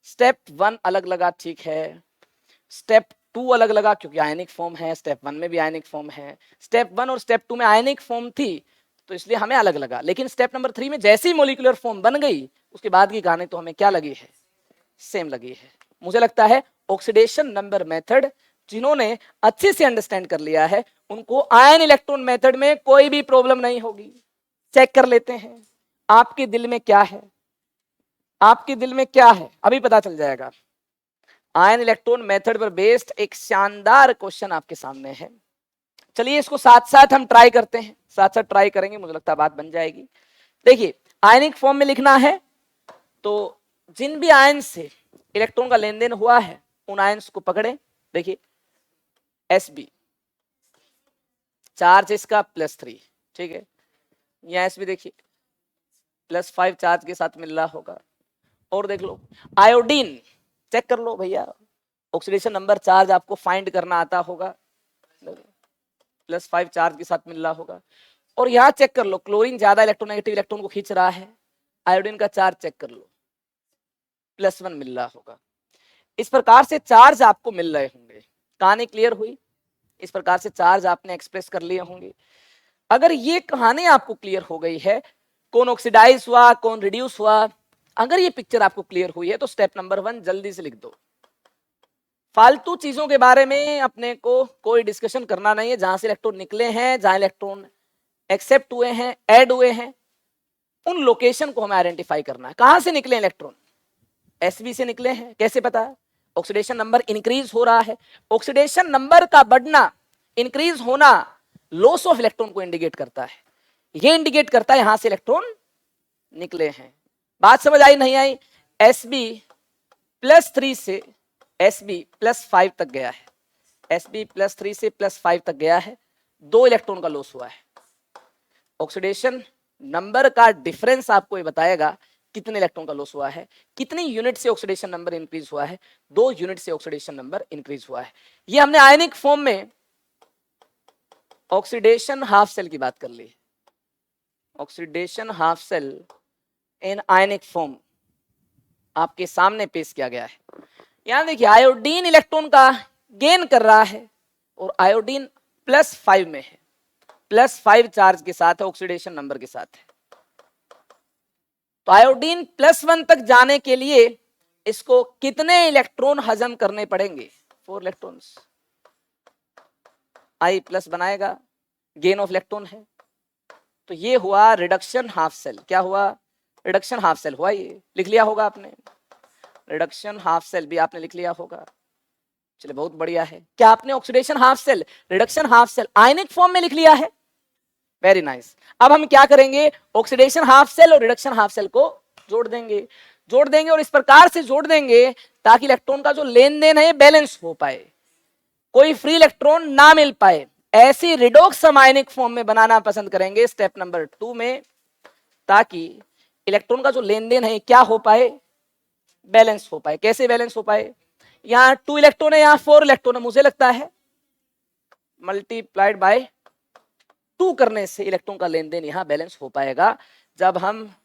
स्टेप 1 अलग लगा, ठीक है। स्टेप 2 अलग लगा क्योंकि आयनिक फॉर्म है, स्टेप 1 में भी आयनिक फॉर्म है। स्टेप 1 और स्टेप 2 में आयनिक फॉर्म थी तो इसलिए हमें अलग लगा, लेकिन स्टेप नंबर 3 में जैसे ही मोलिकुलर फॉर्म बन गई उसके बाद की कहानी तो हमें क्या लगी है? सेम लगी है। मुझे लगता है ऑक्सीडेशन नंबर मेथड जिन्होंने अच्छे से अंडरस्टैंड कर लिया है उनको आयन इलेक्ट्रॉन मेथड में कोई भी प्रॉब्लम नहीं होगी। चेक कर लेते हैं आपके दिल में क्या है, आपके दिल में क्या है अभी पता चल जाएगा। आयन इलेक्ट्रॉन मेथड पर बेस्ड एक शानदार क्वेश्चन आपके सामने है। चलिए इसको साथ साथ हम ट्राई करते हैं, साथ साथ ट्राई करेंगे, मुझे लगता है बात बन जाएगी। देखिए आयनिक फॉर्म में लिखना है तो जिन भी आयन से इलेक्ट्रॉन का लेन देन हुआ है उन आयन्स को पकड़े। देखिए Sb चार्ज इसका +3, ठीक है। यहाँ Sb देखिए +5 चार्ज के साथ मिल रहा होगा। और देख लो आयोडीन, चेक कर लो भैया, ऑक्सीडेशन नंबर चार्ज आपको फाइंड करना आता होगा, +5 चार्ज के साथ मिल रहा होगा। और यहाँ चेक कर लो क्लोरीन ज्यादा इलेक्ट्रोनेगेटिव इलेक्ट्रॉन को खींच रहा है, आयोडीन का चार्ज चेक कर लो +1 मिल रहा होगा। इस प्रकार से चार्ज आपको मिल रहे होंगे। कहानी क्लियर हुई? इस प्रकार से चार्ज आपने एक्सप्रेस कर लिए होंगे। अगर ये कहानी आपको क्लियर हो गई है, कौन ऑक्सीडाइज हुआ कौन रिड्यूस हुआ, अगर ये पिक्चर आपको क्लियर हुई है तो स्टेप नंबर 1 जल्दी से लिख दो। फालतू चीजों के बारे में अपने को कोई डिस्कशन करना नहीं है। जहां से इलेक्ट्रॉन निकले हैं, जहां इलेक्ट्रॉन एक्सेप्ट हुए हैं, ऐड हुए हैं, उन लोकेशन को हमें आइडेंटिफाई करना है। कहां से निकले इलेक्ट्रॉन? Sb से निकले हैं, कैसे पता है? ऑक्सीडेशन नंबर इंक्रीज हो रहा है। ऑक्सीडेशन नंबर का बढ़ना, इंक्रीज होना लॉस ऑफ इलेक्ट्रॉन को इंडिकेट करता है। ये इंडिकेट करता है यहां से इलेक्ट्रॉन निकले हैं। बात समझ आई नहीं आई? Sb +3 से Sb +5 तक गया है, Sb +3 से +5 तक गया है, 2 इलेक्ट्रॉन का लॉस हुआ है। ऑक्सीडेशन नंबर का डिफरेंस आपको ये बताएगा कितने इलेक्ट्रॉन का लॉस हुआ है, कितनी यूनिट से ऑक्सीडेशन नंबर इंक्रीज हुआ है। 2 यूनिट से ऑक्सीडेशन नंबर इंक्रीज हुआ है। ये हमने आयनिक फॉर्म में ऑक्सीडेशन हाफ सेल की बात कर ली। ऑक्सीडेशन हाफ सेल इन आयनिक फॉर्म आपके सामने पेश किया गया है। यहां देखिए आयोडीन इलेक्ट्रॉन का गेन कर रहा है और आयोडीन +5 में है, +5 चार्ज के साथ है, ऑक्सीडेशन नंबर के साथ है। तो आयोडीन +1 तक जाने के लिए इसको कितने इलेक्ट्रॉन हजम करने पड़ेंगे? 4 इलेक्ट्रॉन्स। I+ बनाएगा, गेन ऑफ इलेक्ट्रॉन है, तो ये हुआ रिडक्शन हाफ सेल। क्या हुआ? रिडक्शन हाफ सेल हुआ। ये लिख लिया होगा आपने, रिडक्शन हाफ सेल भी आपने लिख लिया होगा। चलिए बहुत बढ़िया है। क्या आपने oxidation half cell, reduction half cell ionic form में लिख लिया है? Very nice. अब हम क्या करेंगे, ऑक्सीडेशन हाफ सेल और रिडक्शन हाफ सेल को जोड़ देंगे, जोड़ देंगे और इस प्रकार से जोड़ देंगे ताकि इलेक्ट्रॉन का जो लेन देन है बैलेंस हो पाए, कोई फ्री इलेक्ट्रॉन ना मिल पाए। ऐसी रिडॉक्स हम आयनिक फॉर्म में बनाना पसंद करेंगे स्टेप नंबर 2 में, ताकि इलेक्ट्रॉन का जो लेन देन है क्या हो पाए, बैलेंस हो पाए। कैसे बैलेंस हो पाए? यहाँ 2 इलेक्ट्रॉन है, यहाँ 4 इलेक्ट्रॉन है, मुझे लगता है मल्टीप्लाइड बाय 2 करने से इलेक्ट्रॉन का लेन देन यहाँ बैलेंस हो पाएगा। जब हम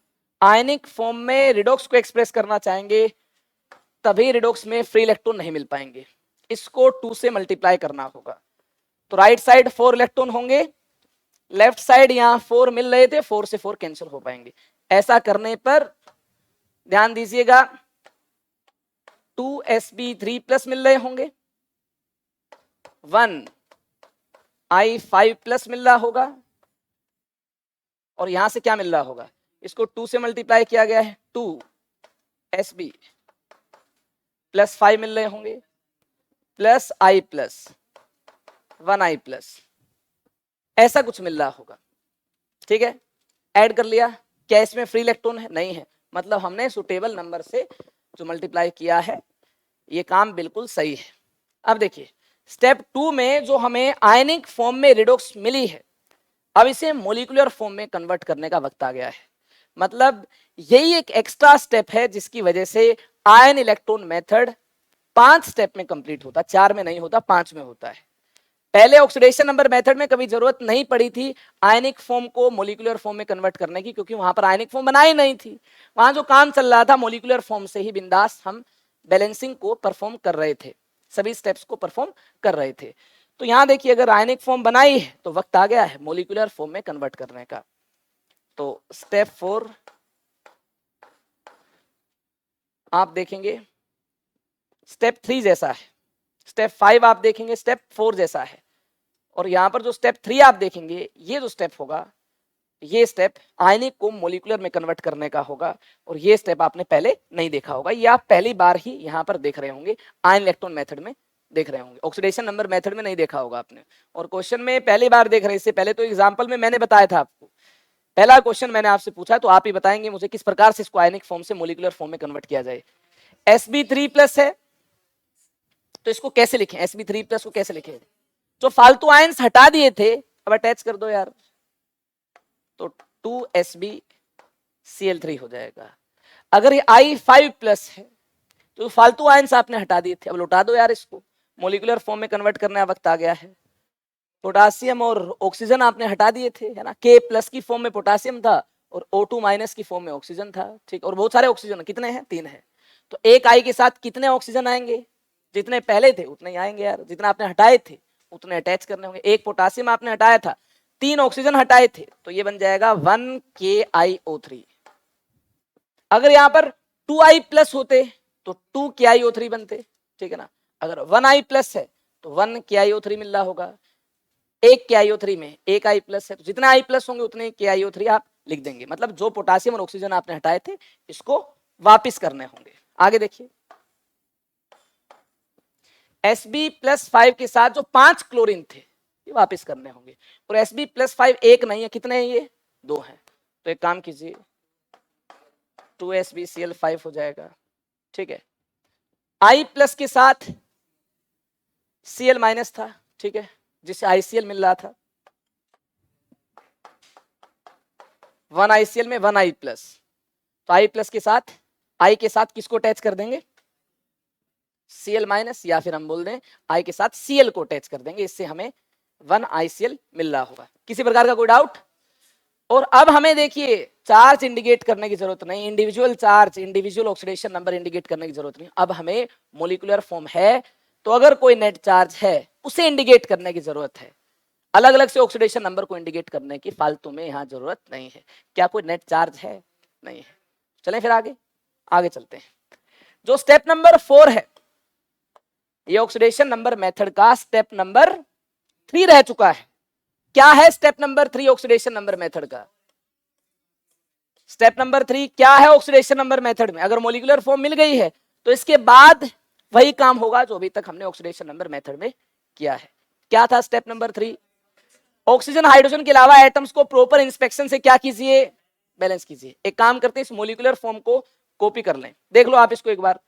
आयनिक फॉर्म में रिडॉक्स को एक्सप्रेस करना चाहेंगे तभी रिडॉक्स में फ्री इलेक्ट्रॉन नहीं मिल पाएंगे, इसको 2 से मल्टीप्लाई करना होगा। तो राइट साइड 4 इलेक्ट्रॉन होंगे, लेफ्ट साइड यहाँ 4 मिल रहे थे, 4 से 4 कैंसिल हो पाएंगे। ऐसा करने पर ध्यान दीजिएगा 2sb3 प्लस मिल रहे होंगे, 1i5 प्लस मिल रहा होगा, और यहां से क्या मिल रहा होगा, इसको 2 से मल्टीप्लाई किया गया है, 2sb प्लस 5 मिल रहे होंगे, plus i plus 1i plus, ऐसा कुछ मिल रहा होगा। ठीक है, ऐड कर लिया। क्या इसमें फ्री इलेक्ट्रॉन है? नहीं है, मतलब हमने सुटेबल नंबर से जो मल्टीप्लाई किया है, ये काम बिल्कुल सही है। अब देखिए स्टेप 2 में जो हमें आयनिक फॉर्म में रिडॉक्स मिली है, अब इसे मोलिकुलर फॉर्म में कन्वर्ट करने का वक्त आ गया है। मतलब यही एक एक्स्ट्रा स्टेप है जिसकी वजह से आयन इलेक्ट्रॉन मेथड 5 स्टेप में कंप्लीट होता, 4 में नहीं होता, 5 में होता है। पहले ऑक्सीडेशन नंबर मेथड में कभी जरूरत नहीं पड़ी थी आयनिक फॉर्म को मोलिकुलर फॉर्म में कन्वर्ट करने की, क्योंकि वहां पर आयनिक फॉर्म बनाई नहीं थी। वहां जो काम चल रहा था मोलिकुलर फॉर्म से ही बिंदास हम बैलेंसिंग को परफॉर्म कर रहे थे, सभी स्टेप्स को परफॉर्म कर रहे थे। तो यहां देखिए अगर आयनिक फॉर्म बनाई है तो वक्त आ गया है मोलिकुलर फॉर्म में कन्वर्ट करने का। तो स्टेप 4 आप देखेंगे स्टेप 3 जैसा है, स्टेप 5 आप देखेंगे स्टेप 4 जैसा है, और यहां पर जो स्टेप 3 आप देखेंगे ये जो स्टेप होगा, ये स्टेप आयनिक को मोलिकुलर में कन्वर्ट करने का होगा, और ये स्टेप आपने पहले नहीं देखा होगा, ये आप पहली बार ही यहां पर देख रहे होंगे, आयन इलेक्ट्रॉन मेथड में देख रहे होंगे, ऑक्सीडेशन नंबर मेथड में नहीं देखा होगा आपने, और क्वेश्चन में पहली बार देख रहे। इससे पहले तो एग्जाम्पल में मैंने बताया था आपको, पहला क्वेश्चन मैंने आपसे पूछा, तो आप ही बताएंगे मुझे किस प्रकार से इसको आयनिक फॉर्म से मोलिकुलर फॉर्म में कन्वर्ट किया जाए। sb3 प्लस है तो इसको कैसे लिखें, sb3 प्लस को कैसे लिखें? जो फालतू आयंस हटा दिए थे अब अटैच कर दो यार, तो 2sbCl3 हो जाएगा। अगर ये i5 प्लस है तो फालतू आयंस आपने हटा दिए थे, अब लौटा दो यार, इसको मोलिकुलर फॉर्म में कन्वर्ट करने का वक्त आ गया है। पोटासियम और ऑक्सीजन आपने हटा दिए थे, है ना, K प्लस की फॉर्म में पोटासियम था और O2 माइनस की फॉर्म में ऑक्सीजन था। ठीक, और बहुत सारे ऑक्सीजन कितने हैं? 3 है। तो एक आई के साथ कितने ऑक्सीजन आएंगे? जितने पहले थे उतने ही आएंगे यार, जितना आपने हटाए थे उतने अटैच करने होंगे। एक पोटासियम आपने हटाया था, 3 ऑक्सीजन हटाए थे, तो ये बन जाएगा 1KiO3। अगर यहाँ पर 2i प्लस होते तो 2KiO3 बनते, ठीक है ना। अगर 1i प्लस है तो 1KiO3 मिल रहा होगा। एक KiO3 में एक I प्लस है, तो जितने I प्लस होंगे उतने KiO3 आप लिख देंगे। मतलब जो पोटासियम और ऑक्सीजन आपने हटाए थे इसको वापिस करने होंगे। आगे देखिए Sb+5 के साथ जो 5 क्लोरीन थे ये वापिस करने होंगे, और Sb+5 एक नहीं है, कितने हैं ये? 2 हैं। तो एक काम कीजिए 2SbCl5 हो जाएगा, ठीक है। I प्लस के साथ Cl माइनस था, ठीक है, जिससे ICl मिल रहा था। 1 ICl में 1 I प्लस, तो I प्लस के साथ I के साथ किसको अटैच कर देंगे? Cl माइनस, या फिर हम बोल दें I के साथ Cl को अटैच कर देंगे, इससे हमें 1 ICl मिल रहा होगा। किसी प्रकार का कोई डाउट? और अब हमें देखिए चार्ज इंडिकेट करने की जरूरत नहीं, individual charge, individual oxidation number indicate करने की जरूरत नहीं। अब हमें मोलिकुलर फॉर्म है तो अगर कोई नेट चार्ज है उसे इंडिकेट करने की जरूरत है, अलग अलग से ऑक्सीडेशन नंबर को इंडिकेट करने की फालतू में यहाँ जरूरत नहीं है। क्या कोई नेट चार्ज है? नहीं है। चलें फिर आगे चलते हैं। जो स्टेप नंबर 4 है ये ऑक्सीडेशन नंबर मेथड का स्टेप नंबर 3 रह चुका है। क्या है step number 3 oxidation number method का? स्टेप नंबर 3 क्या है ऑक्सीडेशन नंबर मेथड में? अगर मॉलिक्यूलर फॉर्म मिल गई है तो इसके बाद वही काम होगा जो अभी तक हमने ऑक्सीडेशन नंबर मेथड में किया है। क्या था स्टेप नंबर 3? ऑक्सीजन हाइड्रोजन के अलावा एटम्स को प्रॉपर इंस्पेक्शन से क्या कीजिए? बैलेंस कीजिए। एक काम करते हैं, इस मॉलिक्यूलर फॉर्म को कॉपी कर लें। देख लो आप इसको एक बार।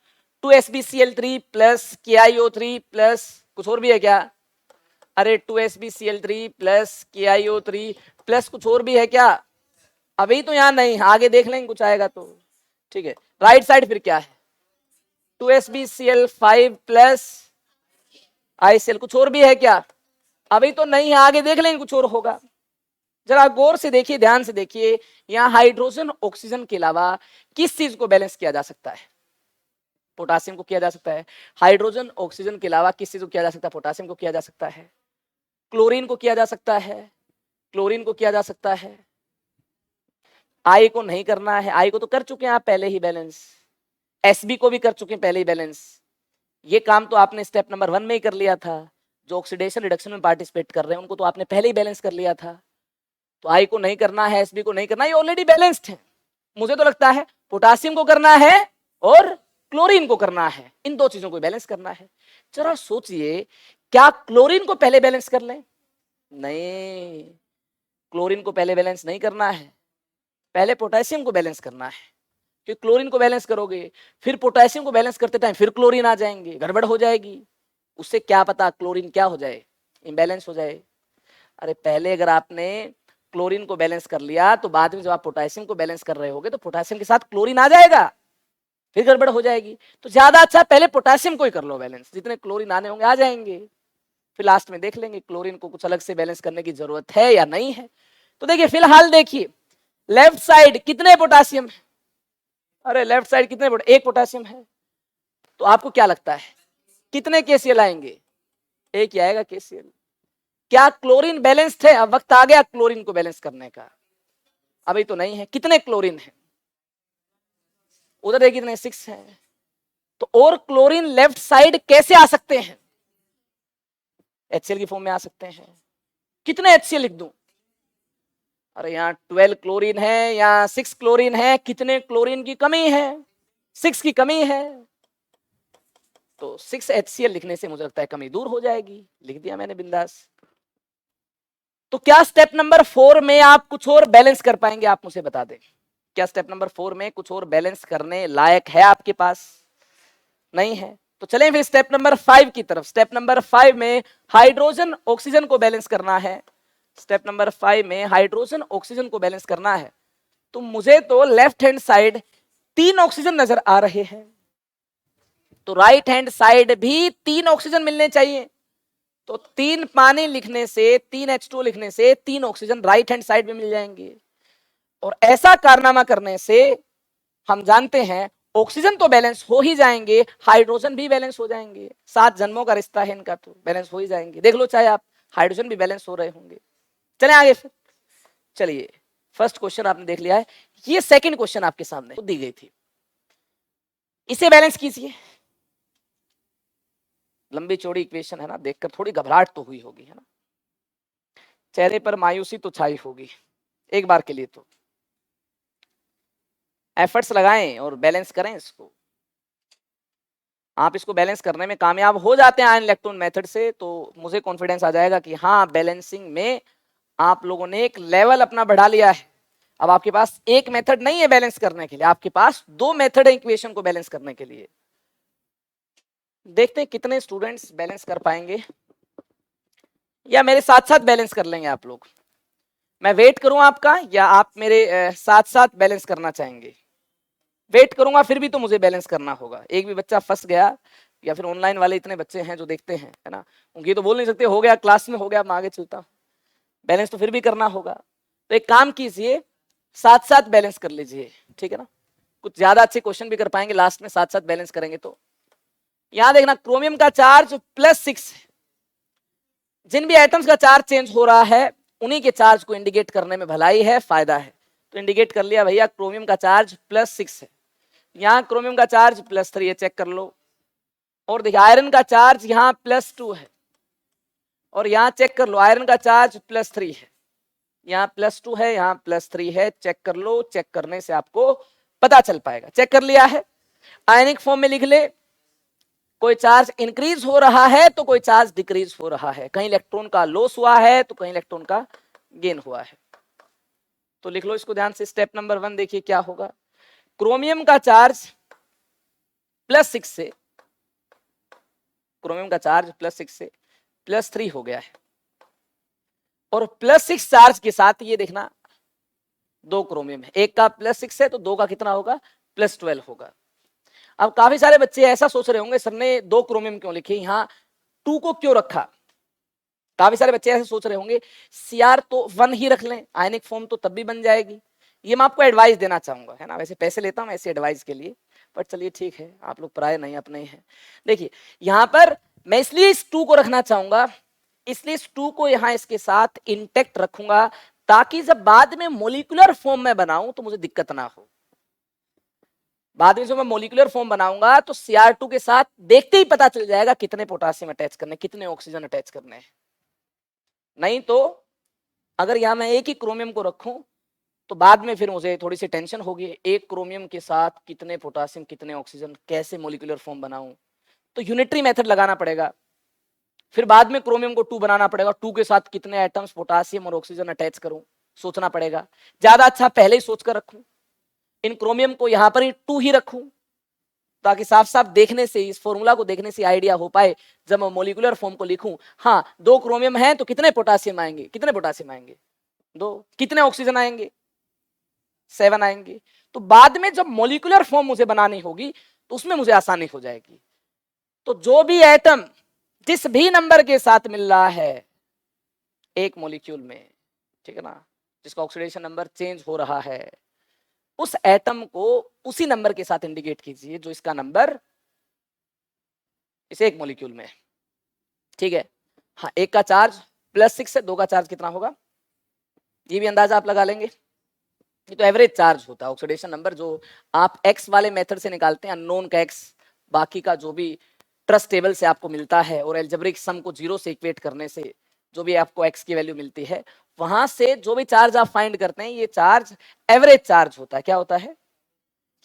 2sbcl3 प्लस KiO3 प्लस कुछ और भी है क्या? अरे 2sbcl3 प्लस KiO3 प्लस कुछ और भी है क्या? अभी तो यहां नहीं, आगे देख लेंगे कुछ आएगा तो। ठीक है, राइट साइड फिर क्या है? 2sbcl5 प्लस ICl, कुछ और भी है क्या? अभी तो नहीं है, आगे देख लेंगे कुछ और होगा। जरा गौर से देखिए, ध्यान से देखिए, यहां हाइड्रोजन ऑक्सीजन के अलावा किस चीज को बैलेंस किया जा सकता है? पोटासियम को किया जा सकता है। हाइड्रोजन ऑक्सीजन के अलावा किस चीज को किया जा सकता है? पोटासियम को किया जा सकता है, क्लोरीन को किया जा सकता है, क्लोरीन को किया जा सकता है। आई को नहीं करना है, आई को तो कर चुके हैं आप पहले ही बैलेंस। एसबी को भी कर चुके हैं पहले ही बैलेंस। ये काम तो आपने स्टेप नंबर 1 में ही कर लिया था। जो ऑक्सीडेशन रिडक्शन में पार्टिसिपेट कर रहे हैं उनको तो आपने पहले ही बैलेंस कर लिया था। तो आई को नहीं करना है, एसबी को नहीं करना है, ये ऑलरेडी बैलेंस्ड है। मुझे तो लगता है पोटासियम को करना है और क्लोरीन को करना है, इन दो चीजों को बैलेंस करना है। जरा सोचिए, क्या क्लोरीन को पहले बैलेंस कर लें? नहीं, क्लोरीन को पहले बैलेंस नहीं करना है, पहले पोटेशियम को बैलेंस करना है। कि क्लोरीन को बैलेंस करोगे फिर पोटेशियम को बैलेंस करते टाइम फिर क्लोरीन आ जाएंगे, गड़बड़ हो जाएगी। उससे क्या पता क्लोरीन क्या हो जाए, इम्बैलेंस हो जाए। अरे पहले अगर आपने क्लोरीन को बैलेंस कर लिया तो बाद में जब आप पोटेशियम को बैलेंस कर रहे होगे तो पोटेशियम के साथ क्लोरीन आ जाएगा, फिर गड़बड़ हो जाएगी। तो ज्यादा अच्छा पहले पोटेशियम को ही कर लो बैलेंस, जितने क्लोरीन आने होंगे आ जाएंगे, फिर लास्ट में देख लेंगे क्लोरीन को कुछ अलग से बैलेंस करने की जरूरत है या नहीं है। तो देखिए फिलहाल देखिए लेफ्ट साइड कितने पोटेशियम है? अरे लेफ्ट साइड कितने एक पोटेशियम है। तो आपको क्या लगता है कितने KCl आएंगे? एक ही आएगा KCl। क्या क्लोरीन बैलेंस्ड है? अब वक्त आ गया क्लोरीन को बैलेंस करने का। अभी तो नहीं है। कितने क्लोरीन है? उधर देखिए कितने, 6 है। तो और क्लोरीन लेफ्ट साइड कैसे आ सकते हैं? HCl की फॉर्म में आ सकते हैं। कितने HCl लिख दूं? अरे यहाँ 12 क्लोरीन है, यहाँ 6 क्लोरीन है। कितने क्लोरीन की कमी है? 6 की कमी है। तो 6 HCl लिखने से मुझे लगता है कमी दूर हो जाएगी। लिख दिया मैंने बिंदास। तो क्या स्टेप नंबर 4 में आप कुछ और बैलेंस कर पाएंगे? आप मुझे बता दें, क्या स्टेप नंबर 4 में कुछ और बैलेंस करने लायक है आपके पास? नहीं है। तो चलें फिर स्टेप नंबर 5 की तरफ। स्टेप नंबर 5 में हाइड्रोजन ऑक्सीजन को बैलेंस करना है। स्टेप नंबर 5 में हाइड्रोजन ऑक्सीजन को बैलेंस करना है। तो मुझे तो लेफ्ट हैंड साइड 3 ऑक्सीजन नजर आ रहे हैं, तो राइट हैंड साइड भी 3 ऑक्सीजन मिलने चाहिए। तो 3 पानी लिखने से, 3 H2O लिखने से 3 ऑक्सीजन राइट हैंड साइड में मिल जाएंगे। और ऐसा कारनामा करने से हम जानते हैं ऑक्सीजन तो बैलेंस हो ही जाएंगे, हाइड्रोजन भी बैलेंस हो जाएंगे। 7 जन्मों का रिश्ता है इनका, तो बैलेंस हो ही जाएंगे। देख लो चाहे आप, हाइड्रोजन भी बैलेंस हो रहे होंगे। चलें आगे फिर। चलिए फर्स्ट क्वेश्चन आपने देख लिया है। ये सेकंड क्वेश्चन आपके सामने दी गई थी, इसे बैलेंस कीजिए। लंबी चौड़ी इक्वेशन है ना, देखकर थोड़ी घबराहट तो हुई होगी, है ना, चेहरे पर मायूसी तो छाई होगी। एक बार के लिए तो एफर्ट्स लगाएं और बैलेंस करें इसको। आप इसको बैलेंस करने में कामयाब हो जाते हैं आयन इलेक्ट्रॉन मेथड से, तो मुझे कॉन्फिडेंस आ जाएगा कि हाँ बैलेंसिंग में आप लोगों ने एक लेवल अपना बढ़ा लिया है। अब आपके पास एक मेथड नहीं है बैलेंस करने के लिए, आपके पास 2 मेथड है इक्वेशन को बैलेंस करने के लिए। देखते हैं कितने स्टूडेंट्स बैलेंस कर पाएंगे, या मेरे साथ साथ बैलेंस कर लेंगे आप लोग। मैं वेट करूं आपका, या आप मेरे साथ साथ बैलेंस करना चाहेंगे? वेट करूंगा, फिर भी तो मुझे बैलेंस करना होगा। एक भी बच्चा फंस गया, या फिर ऑनलाइन वाले इतने बच्चे हैं जो देखते हैं, है ना, उनकी तो बोल नहीं सकते हो गया क्लास में, हो गया मैं आगे चलता हूं। बैलेंस तो फिर भी करना होगा। तो एक काम कीजिए, साथ साथ बैलेंस कर लीजिए, ठीक है ना। कुछ ज्यादा अच्छे क्वेश्चन भी कर पाएंगे लास्ट में साथ साथ बैलेंस करेंगे तो। यहां देखना क्रोमियम का चार्ज +6 है। जिन भी एटम्स का चार्ज चेंज हो रहा है उन्हीं के चार्ज को इंडिकेट करने में भलाई है, फायदा है। तो इंडिकेट कर लिया भैया, क्रोमियम का चार्ज +6 है। यहाँ क्रोमियम का चार्ज +3 है, चेक कर लो। और देखिए आयरन का चार्ज यहाँ +2 है। और यहाँ चेक कर लो, आयरन का चार्ज +3 है, यहाँ +2 है, यहाँ +3 है, चेक कर लो, चेक करने से आपको पता चल पाएगा। चेक कर लिया है, आयनिक फॉर्म में लिख ले, कोई चार्ज इंक्रीज हो रहा है तो कोई चार्ज डिक्रीज हो रहा है, कहीं इलेक्ट्रॉन का लॉस हुआ है तो कहीं इलेक्ट्रॉन का गेन हुआ है। तो लिख लो इसको ध्यान से। स्टेप नंबर 1 देखिए क्या होगा, क्रोमियम का चार्ज +6 से, क्रोमियम का चार्ज +6 से +3 हो गया है, और +6 चार्ज के साथ ये देखना 2 क्रोमियम है, एक का +6 है तो 2 का कितना होगा, +12 होगा। अब काफी सारे बच्चे ऐसा सोच रहे होंगे सर ने 2 क्रोमियम क्यों लिखे, यहाँ 2 को क्यों रखा। काफी सारे बच्चे ऐसे सोच रहे होंगे Cr तो 1 ही रख लें, आयनिक फॉर्म तो तब भी बन जाएगी। ये मैं आपको एडवाइस देना चाहूंगा, है ना, वैसे पैसे लेता हूं ऐसे एडवाइस के लिए, पर चलिए ठीक है, आप लोग पराये नहीं अपने ही हैं। देखिए यहाँ पर मैं इसलिए इस 2 को रखना चाहूंगा, इसलिए इस 2 को यहाँ इसके साथ इंटेक्ट रखूंगा, ताकि जब बाद में मोलिकुलर फॉर्म में बनाऊं तो मुझे दिक्कत ना हो। बाद में जो मैं मोलिकुलर फॉर्म बनाऊंगा तो Cr2 के साथ देखते ही पता चल जाएगा कितने पोटासियम अटैच करने, कितने ऑक्सीजन अटैच करने हैं। नहीं तो अगर यहां मैं एक ही क्रोमियम को रखूं तो बाद में फिर मुझे थोड़ी सी टेंशन होगी, एक क्रोमियम के साथ कितने पोटासियम कितने ऑक्सीजन, कैसे मोलिकुलर फॉर्म बनाऊं, तो यूनिटरी मेथड लगाना पड़ेगा। फिर बाद में क्रोमियम को 2 बनाना पड़ेगा, 2 के साथ कितने एटम्स पोटासियम और ऑक्सीजन अटैच करूं, सोचना पड़ेगा। ज्यादा अच्छा पहले ही सोचकर रखूं, इन क्रोमियम को यहां पर ही 2 ही रखूं, ताकि साफ साफ देखने से, इस फॉर्मूला को देखने से आइडिया हो पाए जब मैं मोलिकुलर फॉर्म को लिखूं, हाँ 2 क्रोमियम है तो कितने पोटासियम आएंगे, कितने पोटासियम आएंगे 2, कितने ऑक्सीजन आएंगे 7 आएंगे। तो बाद में जब मोलिकुलर फॉर्म मुझे बनानी होगी तो उसमें मुझे आसानी हो जाएगी। तो जो भी एटम जिस भी नंबर के साथ मिल रहा है एक मॉलिक्यूल में, ठीक है ना, जिसका ऑक्सीडेशन नंबर चेंज हो रहा है, उस एटम को उसी नंबर के साथ इंडिकेट कीजिए जो इसका नंबर इस एक मॉलिक्यूल में, ठीक है। हाँ, एक का चार्ज +6 है, 2 का चार्ज कितना होगा ये भी अंदाजा आप लगा लेंगे। ये तो एवरेज चार्ज होता है, ऑक्सीडेशन नंबर जो आप एक्स वाले मेथड से निकालते हैं, अननोन का एक्स, बाकी का जो भी ट्रस्ट टेबल से आपको मिलता है और एल्जेब्रिक सम को 0 से इक्वेट करने से जो भी आपको एक्स की वैल्यू मिलती है, वहां से जो भी चार्ज आप फाइंड करते हैं, ये चार्ज एवरेज चार्ज होता है। क्या होता है,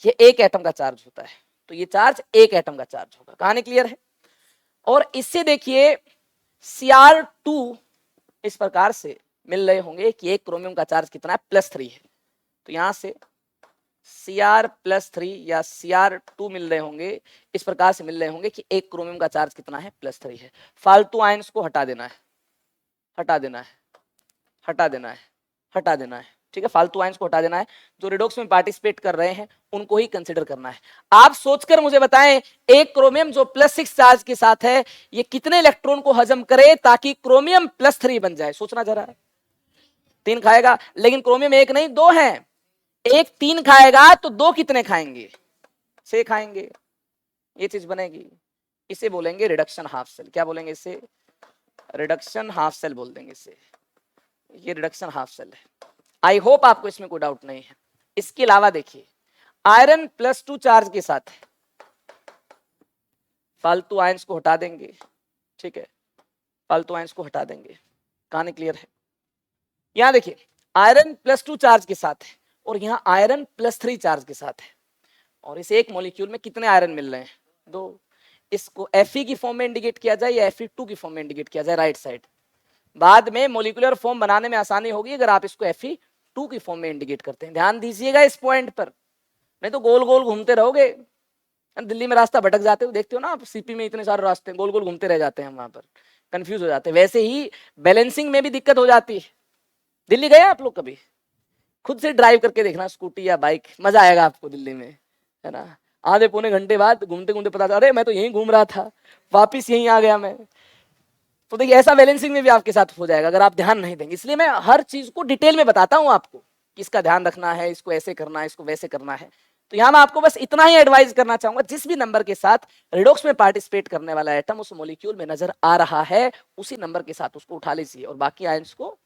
ये एक एटम का चार्ज होता है, तो ये चार्ज एक एटम का चार्ज होगा। कहानी क्लियर है। और इससे देखिए Cr2 इस प्रकार से मिल रहे होंगे कि एक क्रोमियम का चार्ज कितना है, +3 है, तो यहां से Cr+3 या Cr2 मिल रहे होंगे, इस प्रकार से मिल रहे होंगे कि एक क्रोमियम का चार्ज कितना है, +3 है। फालतू आयंस को हटा देना है, हटा देना है, हटा देना है, हटा देना है, ठीक है, फालतू आयंस को हटा देना है। जो रिडॉक्स में पार्टिसिपेट कर रहे हैं उनको ही कंसीडर करना है। आप सोचकर मुझे बताएं, एक क्रोमियम जो +6 चार्ज के साथ है, ये कितने इलेक्ट्रॉन को हजम करे ताकि क्रोमियम +3 बन जाए, सोचना जरा। 3 खाएगा, लेकिन क्रोमियम 1 नहीं 2 है, एक 3 खाएगा तो 2 कितने खाएंगे, 6 खाएंगे, ये चीज बनेगी। इसे बोलेंगे रिडक्शन हाफ सेल। क्या बोलेंगे इसे, रिडक्शन हाफ सेल बोल देंगे इसे, ये रिडक्शन हाफ सेल है। आई होप आपको इसमें कोई डाउट नहीं है। इसके अलावा देखिए आयरन +2 चार्ज के साथ है, फालतू आयंस को हटा देंगे, ठीक है, फालतू आयंस को हटा देंगे। कहानी क्लियर है। यहां देखिए आयरन +2 चार्ज के साथ है और यहाँ आयरन +3 चार्ज के साथ है, और इस एक मॉलिक्यूल में कितने आयरन मिल रहे हैं, 2। इसको Fe की फॉर्म में इंडिकेट किया जाए या Fe2 की फॉर्म में इंडिकेट किया जाए, राइट साइड। बाद में मॉलिक्यूलर फॉर्म बनाने में आसानी होगी अगर आप इसको Fe2 की फॉर्म में इंडिकेट करते हैं। ध्यान दीजिएगा इस पॉइंट पर, नहीं तो गोल गोल घूमते रहोगे। दिल्ली में रास्ता भटक जाते हो, देखते हो ना आप, सीपी में इतने सारे रास्ते, गोल गोल घूमते रह जाते हैं, वहां पर कंफ्यूज हो जाते हैं। वैसे ही बैलेंसिंग में भी दिक्कत हो जाती है। दिल्ली गए आप लोग कभी, खुद से ड्राइव करके देखना स्कूटी या बाइक, मजा आएगा आपको दिल्ली में, है ना। आधे पौने घंटे बाद घूमते घूमते पता चला अरे मैं तो यहीं घूम रहा था, वापिस यहीं आ गया मैं। तो देखिए ऐसा बैलेंसिंग में भी आपके साथ हो जाएगा अगर आप ध्यान नहीं देंगे। इसलिए मैं हर चीज को डिटेल में बताता हूं आपको कि इसका ध्यान रखना है, इसको ऐसे करना है, इसको वैसे करना है। तो यहाँ मैं आपको बस इतना ही एडवाइस करना चाहूंगा, जिस भी नंबर के साथ रिडॉक्स में पार्टिसिपेट करने वाला एटम उस मॉलिक्यूल में नजर आ रहा है, उसी नंबर के साथ उसको उठा लीजिए और बाकी आयंस को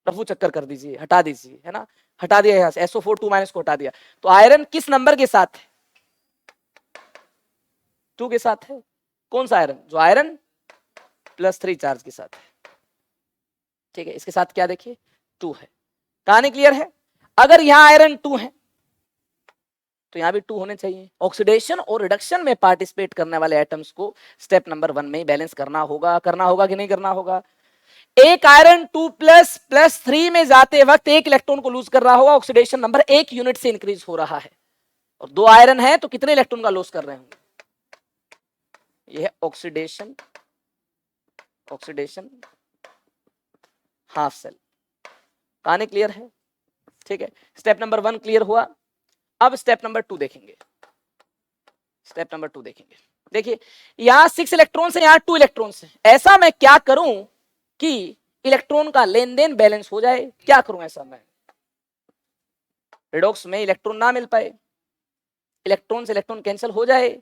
रफू चक्कर कर दीजिए, हटा दीजिए, है ना। हटा दिया यहाँ से SO4 2- को हटा दिया। तो आयरन किस नंबर के साथ है, 2 के साथ है। कौन सा आयरन, जो आयरन +3 चार्ज के साथ है। ठीक है, इसके साथ क्या देखिए 2 है, कहानी क्लियर है। अगर यहाँ आयरन 2 है तो यहाँ भी 2 होने चाहिए। ऑक्सीडेशन और रिडक्शन में पार्टिसिपेट करने वाले एटम्स को स्टेप नंबर 1 में ही बैलेंस करना होगा कि नहीं करना होगा। एक आयरन 2 प्लस प्लस 3 में जाते वक्त एक इलेक्ट्रॉन को लूज कर रहा होगा, ऑक्सीडेशन नंबर 1 यूनिट से इंक्रीज हो रहा है, और 2 आयरन है तो कितने इलेक्ट्रॉन का लॉस कर रहे होंगे, यह है ऑक्सीडेशन हाफ सेल। कहानी क्लियर है, ठीक है। स्टेप नंबर 1 क्लियर हुआ। अब स्टेप नंबर 2 देखेंगे। देखिए यहां 6 इलेक्ट्रॉन्स है, यहां 2 इलेक्ट्रॉन्स है। ऐसा मैं क्या करूं कि इलेक्ट्रॉन का लेन देन बैलेंस हो जाए, क्या करूं ऐसा मैं, रिडॉक्स में इलेक्ट्रॉन ना मिल पाए, इलेक्ट्रॉन से इलेक्ट्रॉन कैंसिल हो जाए।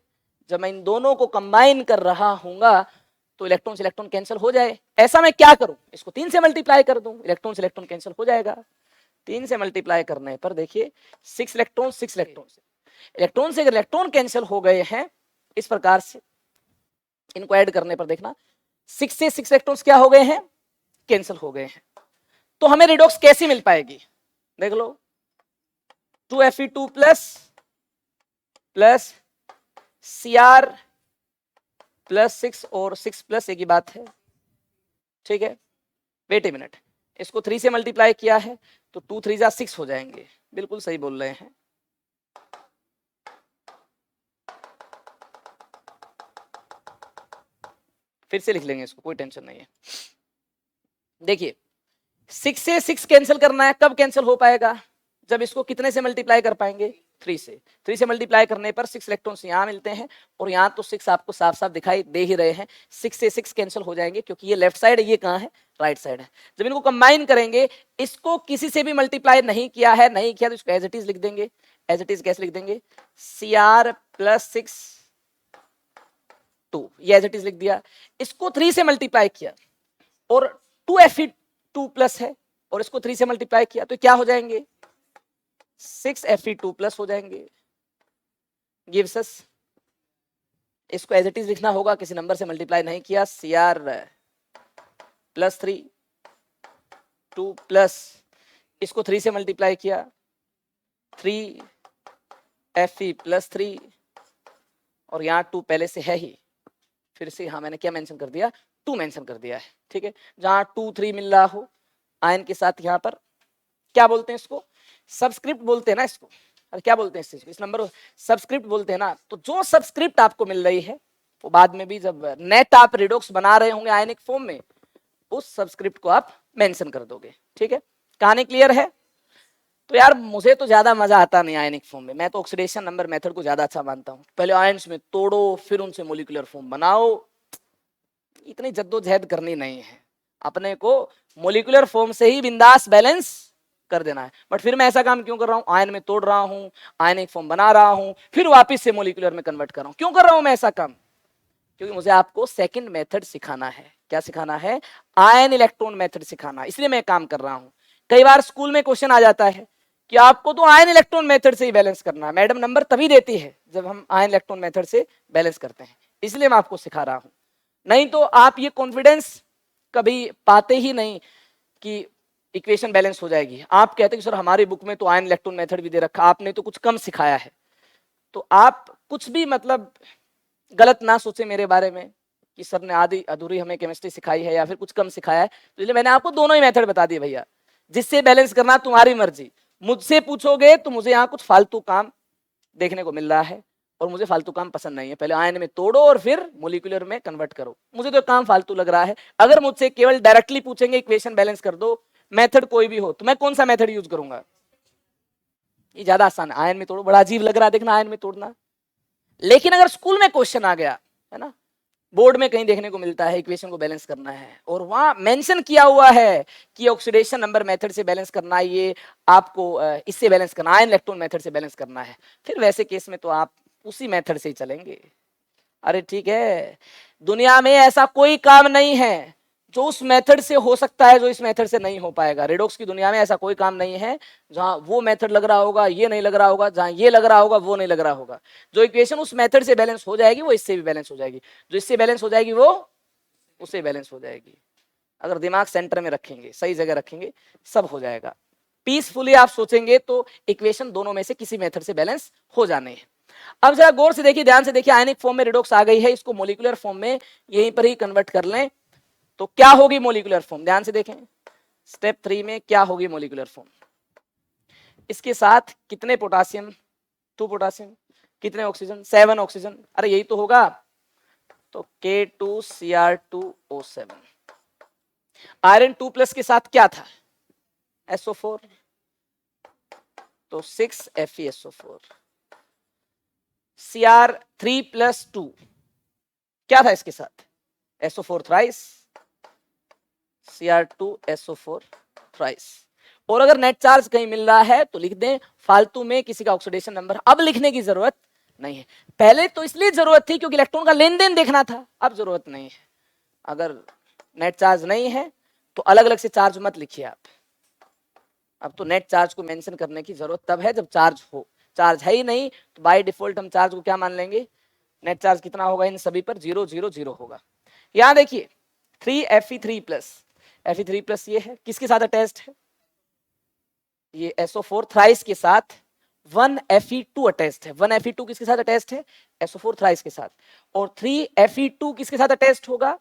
जब मैं इन दोनों को कंबाइन कर रहा हूंगा तो इलेक्ट्रॉन से इलेक्ट्रॉन कैंसिल हो जाए। ऐसा मैं क्या करूं, इसको 3 से मल्टीप्लाई कर दूं, इलेक्ट्रॉन से इलेक्ट्रॉन कैंसिल हो जाएगा। 3 से मल्टीप्लाई करने पर देखिए 6 इलेक्ट्रॉन से अगर इलेक्ट्रॉन कैंसिल हो गए हैं इस प्रकार से, इनको ऐड करने पर देखना 6 से 6 इलेक्ट्रॉन्स क्या हो गए हैं, कैंसिल हो गए हैं। तो हमें रिडॉक्स कैसी मिल पाएगी, देख लो 2Fe2 प्लस Cr प्लस 6 और 6 प्लस एक ही बात है, ठीक है। वेट ए मिनट, इसको 3 से मल्टीप्लाई किया है तो 2 3 जा 6 हो जाएंगे, बिल्कुल सही बोल रहे हैं। फिर से लिख लेंगे इसको, कोई टेंशन नहीं है। देखिए 6 से 6 कैंसिल करना है, कब कैंसिल हो पाएगा, जब इसको कितने से मल्टीप्लाई कर पाएंगे, 3 से मल्टीप्लाई करने पर 6 इलेक्ट्रॉन्स यहाँ मिलते हैं, और यहाँ तो 6 आपको साफ साफ दिखाई दे ही रहे हैं। 6 से 6 कैंसिल हो जाएंगे क्योंकि ये लेफ्ट साइड है, ये कहाँ है, राइट साइड है। जब इनको कंबाइन करेंगे, इसको किसी से भी मल्टीप्लाई नहीं किया तो इसको एज इट इज लिख देंगे। एज इट इज कैसे लिख देंगे, Cr प्लस 6 2, ये एज इट इज लिख दिया। इसको 3 से मल्टीप्लाई किया और 2Fe2 प्लस है, और इसको 3 से मल्टीप्लाई किया तो क्या हो जाएंगे, 6Fe2 प्लस हो जाएंगे। गिव्स अस, इसको एज इट इज लिखना होगा, किसी नंबर से मल्टीप्लाई नहीं किया। Cr प्लस 3 2 प्लस, इसको 3 से मल्टीप्लाई किया 3Fe प्लस 3, और यहाँ 2 पहले से है ही, फिर से यहां मैंने क्या मेंशन कर दिया, 2 मेंशन कर दिया है, ठीक है। जहां 2 3 मिल रहा हो आयन के साथ, यहाँ पर क्या बोलते हैं इसको, सबस्क्रिप्ट बोलते हैं ना इसको, अरे क्या बोलते हैं इस चीज को, इस नंबर को सबस्क्रिप्ट बोलते हैं ना। तो जो सबस्क्रिप्ट आपको मिल रही है वो बाद में भी जब नेट आप रिडॉक्स बना रहे होंगे आयनिक फॉर्म में, उस सबस्क्रिप्ट को आप मेंशन कर दोगे, ठीक है। कहानी क्लियर है। तो यार मुझे तो ज्यादा मजा आता नहीं आयनिक फॉर्म में, मैं तो ऑक्सीडेशन नंबर मेथड को ज्यादा अच्छा मानता हूँ। पहले आयन्स में तोड़ो, फिर उनसे मोलिकुलर फॉर्म बनाओ, इतनी जद्दोजहद करनी नहीं है, अपने को मोलिकुलर फॉर्म से ही बिंदास बैलेंस कर देना है। बट फिर मैं ऐसा काम क्यों कर रहा हूँ, आयन में तोड़ रहा हूँ, आयनिक फॉर्म बना रहा हूँ, फिर वापस से मोलिकुलर में कन्वर्ट कर रहा हूँ, क्यों कर रहा हूँ मैं ऐसा काम, क्योंकि मुझे आपको सेकंड मेथड सिखाना है। क्या सिखाना है, आयन इलेक्ट्रॉन मेथड सिखाना, इसलिए मैं काम कर रहा हूँ। कई बार स्कूल में क्वेश्चन आ जाता है कि आपको तो आयन इलेक्ट्रॉन मेथड से ही बैलेंस करना है, मैडम नंबर तभी देती है जब हम आयन इलेक्ट्रॉन मेथड से बैलेंस करते हैं, इसलिए मैं आपको सिखा रहा हूं। नहीं तो आप ये कॉन्फिडेंस कभी पाते ही नहीं कि इक्वेशन बैलेंस हो जाएगी। आप कहते हैं कि सर हमारी बुक में तो आयन इलेक्ट्रॉन मेथड भी दे रखा, आपने तो कुछ कम सिखाया है। तो आप कुछ भी मतलब गलत ना सोचे मेरे बारे में कि सर ने आधी अधूरी हमें केमिस्ट्री सिखाई है या फिर कुछ कम सिखाया है। तो इसलिए मैंने आपको दोनों ही मेथड बता दिए भैया, जिससे बैलेंस करना तुम्हारी मर्जी। मुझसे पूछोगे तो मुझे यहाँ कुछ फालतू काम देखने को मिल रहा है, और मुझे फालतू काम पसंद नहीं है। पहले आयन में तोड़ो और फिर मोलिकुलर में कन्वर्ट करो, मुझे तो काम फालतू लग रहा है। अगर मुझसे केवल डायरेक्टली पूछेंगे इक्वेशन बैलेंस कर दो, मेथड कोई भी हो, तो मैं कौन सा मेथड यूज करूंगा, ये ज्यादा आसान है। आयन में तोड़ो, बड़ा अजीब लग रहा है देखना आयन में तोड़ना। लेकिन अगर स्कूल में क्वेश्चन आ गया है ना, बोर्ड में कहीं देखने को मिलता है इक्वेशन को बैलेंस करना है और वहां मेंशन किया हुआ है कि ऑक्सीडेशन नंबर मेथड से बैलेंस करना है, ये आपको इससे बैलेंस करना, आयन इलेक्ट्रॉन मेथड से बैलेंस करना है, फिर वैसे केस में तो आप उसी मेथड से ही चलेंगे। अरे ठीक है, दुनिया में ऐसा कोई काम नहीं है जो उस मेथड से हो सकता है जो इस मेथड से नहीं हो पाएगा। रेडॉक्स की दुनिया में ऐसा कोई काम नहीं है जहां वो मेथड लग रहा होगा ये नहीं लग रहा होगा, जहां ये लग रहा होगा वो नहीं लग रहा होगा। जो इक्वेशन उस मेथड से बैलेंस हो जाएगी वो इससे भी बैलेंस हो जाएगी, जो इससे बैलेंस हो जाएगी वो उससे बैलेंस हो जाएगी। अगर दिमाग सेंटर में रखेंगे, सही जगह रखेंगे, सब हो जाएगा। पीसफुली आप सोचेंगे तो इक्वेशन दोनों में से किसी मेथड से बैलेंस हो जाने हैं। अब जरा गौर से देखिए, ध्यान से देखिए, आयनिक फॉर्म में रिडॉक्स आ गई है, इसको मोलिकुलर फॉर्म में यहीं पर ही कन्वर्ट कर लें तो क्या होगी मोलिकुलर फॉर्म। ध्यान से देखें, स्टेप 3 में क्या होगी मोलिकुलर फॉर्म। इसके साथ कितने पोटासियम, 2 पोटासियम, कितने ऑक्सीजन, 7 ऑक्सीजन, अरे यही तो होगा, तो K2Cr2O7। आयरन 2 प्लस के साथ क्या था, SO4, तो 6FeSO4। Cr3 प्लस 2 क्या था इसके साथ, SO4 थ्राइस, Cr2SO4 थ्राइस। और अगर नेट चार्ज कहीं मिल रहा है तो लिख दें, फालतू में किसी का ऑक्सीडेशन नंबर अब लिखने की जरूरत नहीं है। पहले तो इसलिए जरूरत थी क्योंकि इलेक्ट्रॉन का लेन देन देखना था, अब जरूरत नहीं है। अगर नेट चार्ज नहीं है तो अलग अलग से चार्ज मत लिखिए आप। अब तो नेट चार्ज को मेंशन करने की जरूरत तब है जब चार्ज हो, चार्ज है ही नहीं तो बाय डिफॉल्ट हम चार्ज को क्या मान लेंगे, नेट चार्ज कितना होगा इन सभी पर, 0 0 0 होगा। यहां देखिए 3Fe3 प्लस, Fe3 प्लस ये है, किसके साथ अटैच्ड है, ये SO4 थ्राइस के साथ 1Fe2 अटैच्ड है। 1Fe2 किसके साथ अटैच्ड है, SO4 थ्राइस के साथ। और 3Fe2 किसके साथ अटैच्ड होगा,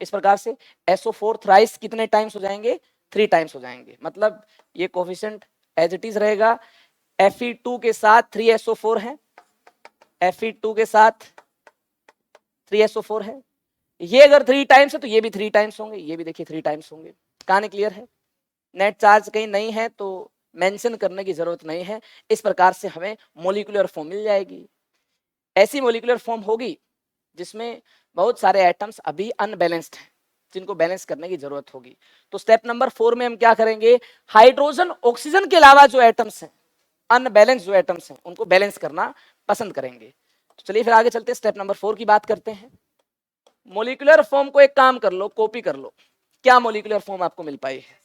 इस प्रकार से SO4 थ्राइस कितने टाइम्स हो जाएंगे, 3 टाइम्स हो जाएंगे। मतलब ये कोफिशिएंट एज इट इज रहेगा, Fe2 के साथ 3SO4 है, Fe2 के साथ 3SO4 है। ये अगर 3 टाइम्स है तो ये भी 3 टाइम्स होंगे, ये भी देखिए 3 टाइम्स होंगे। कहानी क्लियर है। नेट चार्ज कहीं नहीं है तो मेंशन करने की जरूरत नहीं है। इस प्रकार से हमें मोलिकुलर फॉर्म मिल जाएगी। ऐसी मोलिकुलर फॉर्म होगी जिसमें बहुत सारे एटम्स अभी अनबैलेंस्ड हैं, जिनको बैलेंस करने की जरूरत होगी। तो स्टेप नंबर 4 में हम क्या करेंगे, हाइड्रोजन ऑक्सीजन के अलावा जो एटम्स हैं, अनबैलेंस जो एटम्स हैं, उनको बैलेंस करना पसंद करेंगे। तो चलिए फिर आगे चलते स्टेप नंबर 4 की बात करते हैं। मोलिकुलर फॉर्म को एक काम कर लो, कॉपी कर लो। क्या मोलिकुलर फॉर्म आपको मिल पाई है,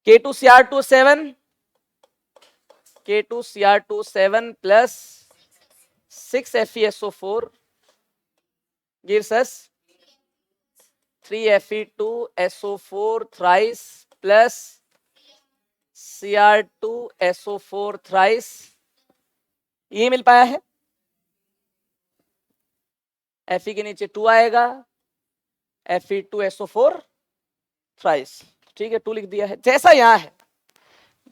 K2Cr2O7, K2Cr2O7 plus 6FeSO4 gives us 3Fe2SO4 thrice plus Cr2SO4 thrice, ये मिल पाया है। Fe के नीचे 2 आएगा, Fe2SO4 थ्राइस, ठीक है, 2 लिख दिया है। जैसा यहां है,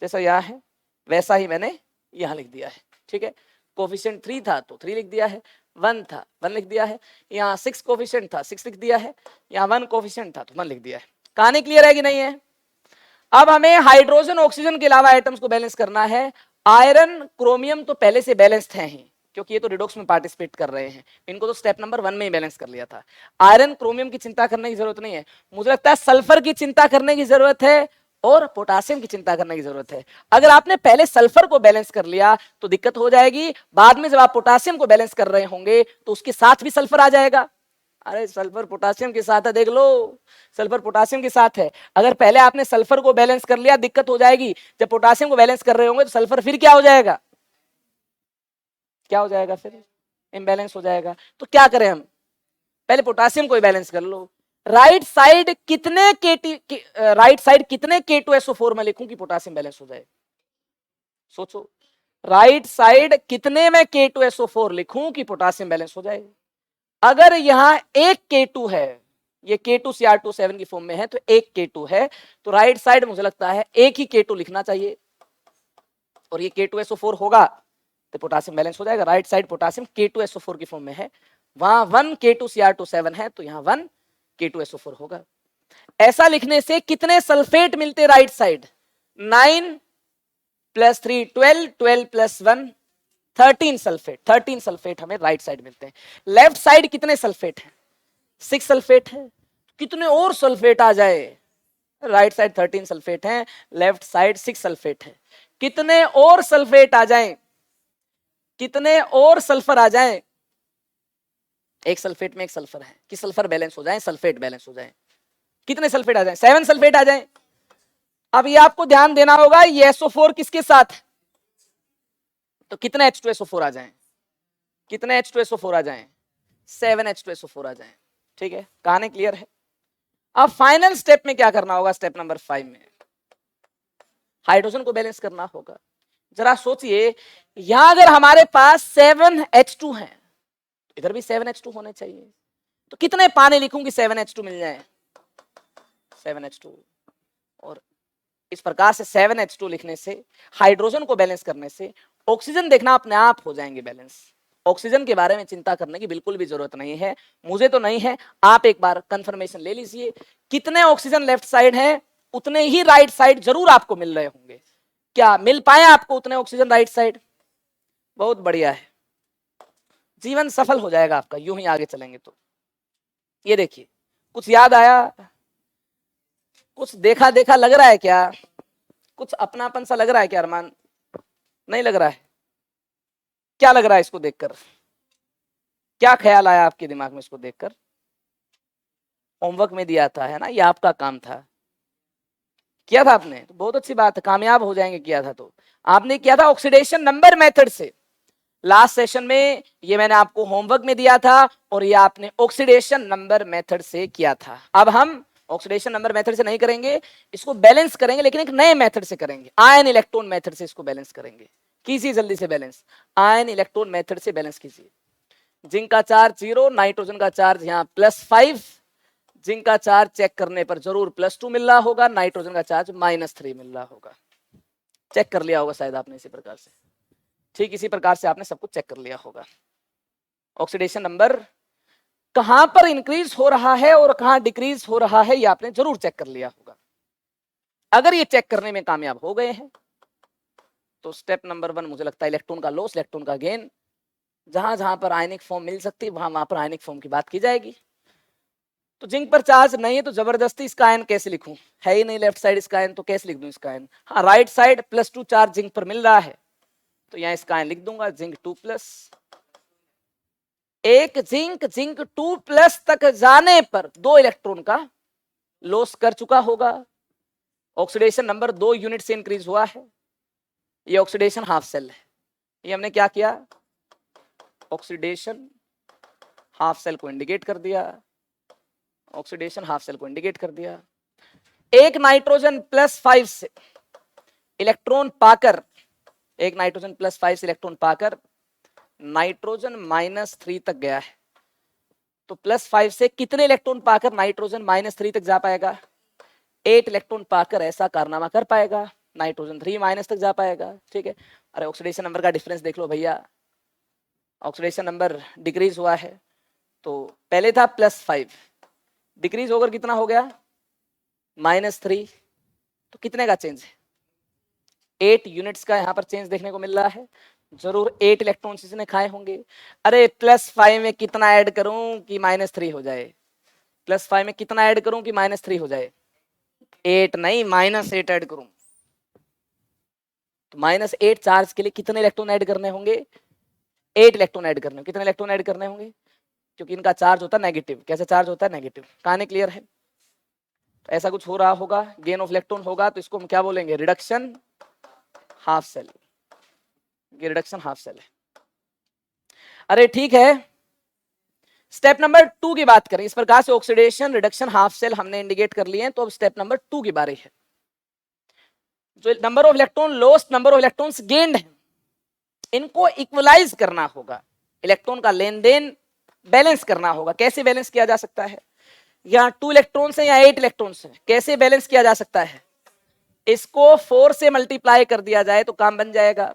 जैसा यहां है वैसा ही मैंने यहां लिख दिया है, ठीक है। कोफिशिएंट 3 था तो 3 लिख दिया है, 1 था 1 लिख दिया है, यहाँ 6 कोफिशिएंट था 6 लिख दिया है, यहाँ 1 कोफिशिएंट था तो 1 लिख दिया है। कहानी क्लियर है कि नहीं है। अब हमें हाइड्रोजन ऑक्सीजन के अलावा आइटम्स को बैलेंस करना है। आयरन क्रोमियम तो पहले से बैलेंस्ड है ही, क्योंकि ये तो रिडॉक्स में पार्टिसिपेट कर रहे हैं, इनको तो स्टेप नंबर 1 में ही बैलेंस कर लिया था। आयरन क्रोमियम की चिंता करने की जरूरत नहीं है। मुझे लगता है सल्फर की चिंता करने की जरूरत है और पोटासियम की चिंता करने की जरूरत है। अगर आपने पहले सल्फर को बैलेंस कर लिया तो दिक्कत हो जाएगी, बाद में जब आप पोटासियम को बैलेंस कर रहे होंगे तो उसके साथ भी सल्फर आ जाएगा। अरे सल्फर पोटासियम के साथ है, देख लो, सल्फर पोटासियम के साथ है। अगर पहले आपने सल्फर को बैलेंस कर लिया दिक्कत हो जाएगी, जब पोटासियम को बैलेंस कर रहे होंगे तो सल्फर फिर क्या हो जाएगा, क्या हो जाएगा, फिर इम्बैलेंस हो जाएगा। तो क्या करें हम, पहले पोटासियम को ही बैलेंस कर लो। राइट साइड कितने राइट साइड कितने K2SO4 में लिखूं कि पोटासियम बैलेंस हो जाए, सोचो। राइट साइड कितने में K2SO4 लिखूं कि पोटासियम बैलेंस हो जाए। अगर यहां एक K2 है, ये K2Cr2O7 की फॉर्म में है तो एक K2 है, तो राइट साइड मुझे लगता है एक ही K2 लिखना चाहिए, और ये K2SO4 होगा तो पोटासियम बैलेंस हो जाएगा। राइट साइड पोटासियम K2SO4 की फॉर्म में है, वहां 1 K2Cr2O7 है तो यहाँ 1 K2SO4 होगा। ऐसा लिखने से कितने सल्फेट मिलते right side, 9 plus 3 12, 12 plus 1 13 sulphate, 13 sulphate हमें राइट साइड मिलते हैं। लेफ्ट साइड कितने सल्फेट हैं, 6 सल्फेट है। कितने और सल्फेट आ जाए, राइट साइड 13 सल्फेट है, लेफ्ट साइड 6 सल्फेट है। कितने और सल्फेट आ जाएं, कितने और सल्फर आ जाएं, एक सल्फेट में एक सल्फर है कि सल्फर बैलेंस हो जाए, सल्फेट बैलेंस हो जाए। कितने सल्फेट आ जाएं, 7 सल्फेट आ जाएं। अब ये आपको ध्यान देना होगा, ये SO4 किसके साथ, तो कितने H2SO4 आ जाएं, कितने H2SO4 आ जाएं, 7 H2SO4 आ जाएं, ठीक है। कहानी क्लियर है। अब फाइनल स्टेप में क्या करना होगा? स्टेप नंबर 5 में हाइड्रोजन को बैलेंस करना होगा। जरा सोचिए, यहां अगर हमारे पास 7H2 है, इधर भी 7H2 होने चाहिए, तो कितने पानी लिखूंगी 7H2 मिल जाए? 7H2। और इस प्रकार से 7H2 लिखने से, हाइड्रोजन को बैलेंस करने से ऑक्सीजन देखना अपने आप हो जाएंगे बैलेंस। ऑक्सीजन के बारे में चिंता करने की बिल्कुल भी जरूरत नहीं है, मुझे तो नहीं है, आप एक बार कंफर्मेशन ले लीजिए। कितने ऑक्सीजन लेफ्ट साइड है, उतने ही राइट साइड जरूर आपको मिल रहे होंगे। क्या मिल पाए आपको उतने ऑक्सीजन राइट साइड? बहुत बढ़िया है, जीवन सफल हो जाएगा आपका यूं ही आगे चलेंगे तो। ये देखिए, कुछ याद आया, कुछ देखा देखा लग रहा है क्या? कुछ अपनापन सा लग रहा है क्या अरमान? नहीं लग रहा है? क्या लग रहा है इसको देखकर? क्या ख्याल आया आपके दिमाग में इसको देखकर? होमवर्क में दिया था है ना, ये आपका काम था, किया था आपने, तो बहुत अच्छी बात है, कामयाब हो जाएंगे। किया था तो आपने किया था ऑक्सीडेशन नंबर मेथड से। लास्ट सेशन में ये मैंने आपको होमवर्क में दिया था और ये आपने ऑक्सीडेशन नंबर मेथड से किया था। अब हम ऑक्सीडेशन नंबर मेथड से नहीं करेंगे, इसको बैलेंस करेंगे, लेकिन एक नए मेथड से करेंगे, आयन इलेक्ट्रॉन मेथड से इसको बैलेंस करेंगे। कीजिए जल्दी से बैलेंस, आयन इलेक्ट्रॉन मेथड से बैलेंस कीजिए। जिंक का चार्ज 0, नाइट्रोजन का चार्ज यहाँ +5, जिंक का चार्ज चेक करने पर जरूर +2 मिल रहा होगा, नाइट्रोजन का चार्ज -3 मिल रहा होगा। चेक कर लिया होगा शायद आपने इसी प्रकार से, ठीक इसी प्रकार से आपने सब कुछ चेक कर लिया होगा। ऑक्सीडेशन नंबर कहां पर इंक्रीज हो रहा है और कहां डिक्रीज हो रहा है, ये आपने जरूर चेक कर लिया होगा। अगर ये चेक करने में कामयाब हो गए हैं तो स्टेप नंबर 1 मुझे लगता है इलेक्ट्रॉन का लॉस, इलेक्ट्रॉन का गेन। जहां जहां पर आयनिक फॉर्म मिल सकती है वहां पर आयनिक फॉर्म की बात की जाएगी। तो जिंक पर चार्ज नहीं है तो जबरदस्ती इसका आयन कैसे लिखूं? है ही नहीं लेफ्ट साइड इसका आयन, तो कैसे लिख दूं इसका आयन? हाँ, राइट साइड +2 चार्ज जिंक पर मिल रहा है, तो यहाँ इसका आयन लिख दूंगा जिंक 2+। एक जिंक 2+ तक जाने पर 2 इलेक्ट्रॉन का लॉस कर चुका होगा। ऑक्सीडेशन नंबर 2 यूनिट से इंक्रीज हुआ है। ये ऑक्सीडेशन हाफ सेल है। ये हमने क्या किया? ऑक्सीडेशन हाफ सेल को इंडिकेट कर दिया, ऑक्सीडेशन हाफ सेल को इंडिकेट कर दिया। एक नाइट्रोजन +5 से इलेक्ट्रॉन पाकर, एक नाइट्रोजन +5 से इलेक्ट्रॉन पाकर नाइट्रोजन -3 तक गया है, तो +5 से कितने इलेक्ट्रॉन पाकर नाइट्रोजन -3 तक जा पाएगा? 8 इलेक्ट्रॉन पाकर ऐसा कारनामा कर पाएगा, नाइट्रोजन 3- तक जा पाएगा। ठीक है, अरे ऑक्सीडेशन नंबर का डिफरेंस देख लो भैया, ऑक्सीडेशन नंबर डिक्रीज हुआ है, तो पहले था +5, डिक्रीज होकर कितना हो गया? -3, तो कितने का चेंज है? 8 यूनिट्स का यहाँ पर चेंज देखने को मिल रहा है। जरूर 8 इलेक्ट्रॉन्स इसने खाए होंगे। अरे +5 में कितना ऐड करूं कि -3 हो जाए? +5 में कितना ऐड करूं कि -3 हो जाए? 8 नहीं, -8 ऐड करूं, तो -8 चार्ज के लिए कितने इलेक्ट्रॉन ऐड करने होंगे? 8 इलेक्ट्रॉन ऐड करने होंगे। कितने इलेक्ट्रॉन ऐड करने होंगे? क्योंकि इनका चार्ज होता है नेगेटिव। कैसे चार्ज होता है? नेगेटिव। कहानी क्लियर है? तो ऐसा कुछ हो रहा होगा, गेन ऑफ इलेक्ट्रॉन होगा, तो इसको हम क्या बोलेंगे? Reduction half cell. ये रिडक्शन हाफ सेल है। अरे ठीक है, स्टेप नंबर 2 की बात करें। इस प्रकार से ऑक्सीडेशन, रिडक्शन, हाफ सेल हमने इंडिकेट कर लिए हैं, तो अब स्टेप नंबर 2 की बारी है। जो number of electron lost, number of electrons gained है, इनको इक्वलाइज करना होगा। इलेक्ट्रॉन का लेन देन बैलेंस करना होगा। कैसे बैलेंस किया जा सकता है? यहाँ 2 इलेक्ट्रॉन्स है या 8 इलेक्ट्रॉन्स है, कैसे बैलेंस किया जा सकता है? इसको 4 से मल्टीप्लाई कर दिया जाए तो काम बन जाएगा।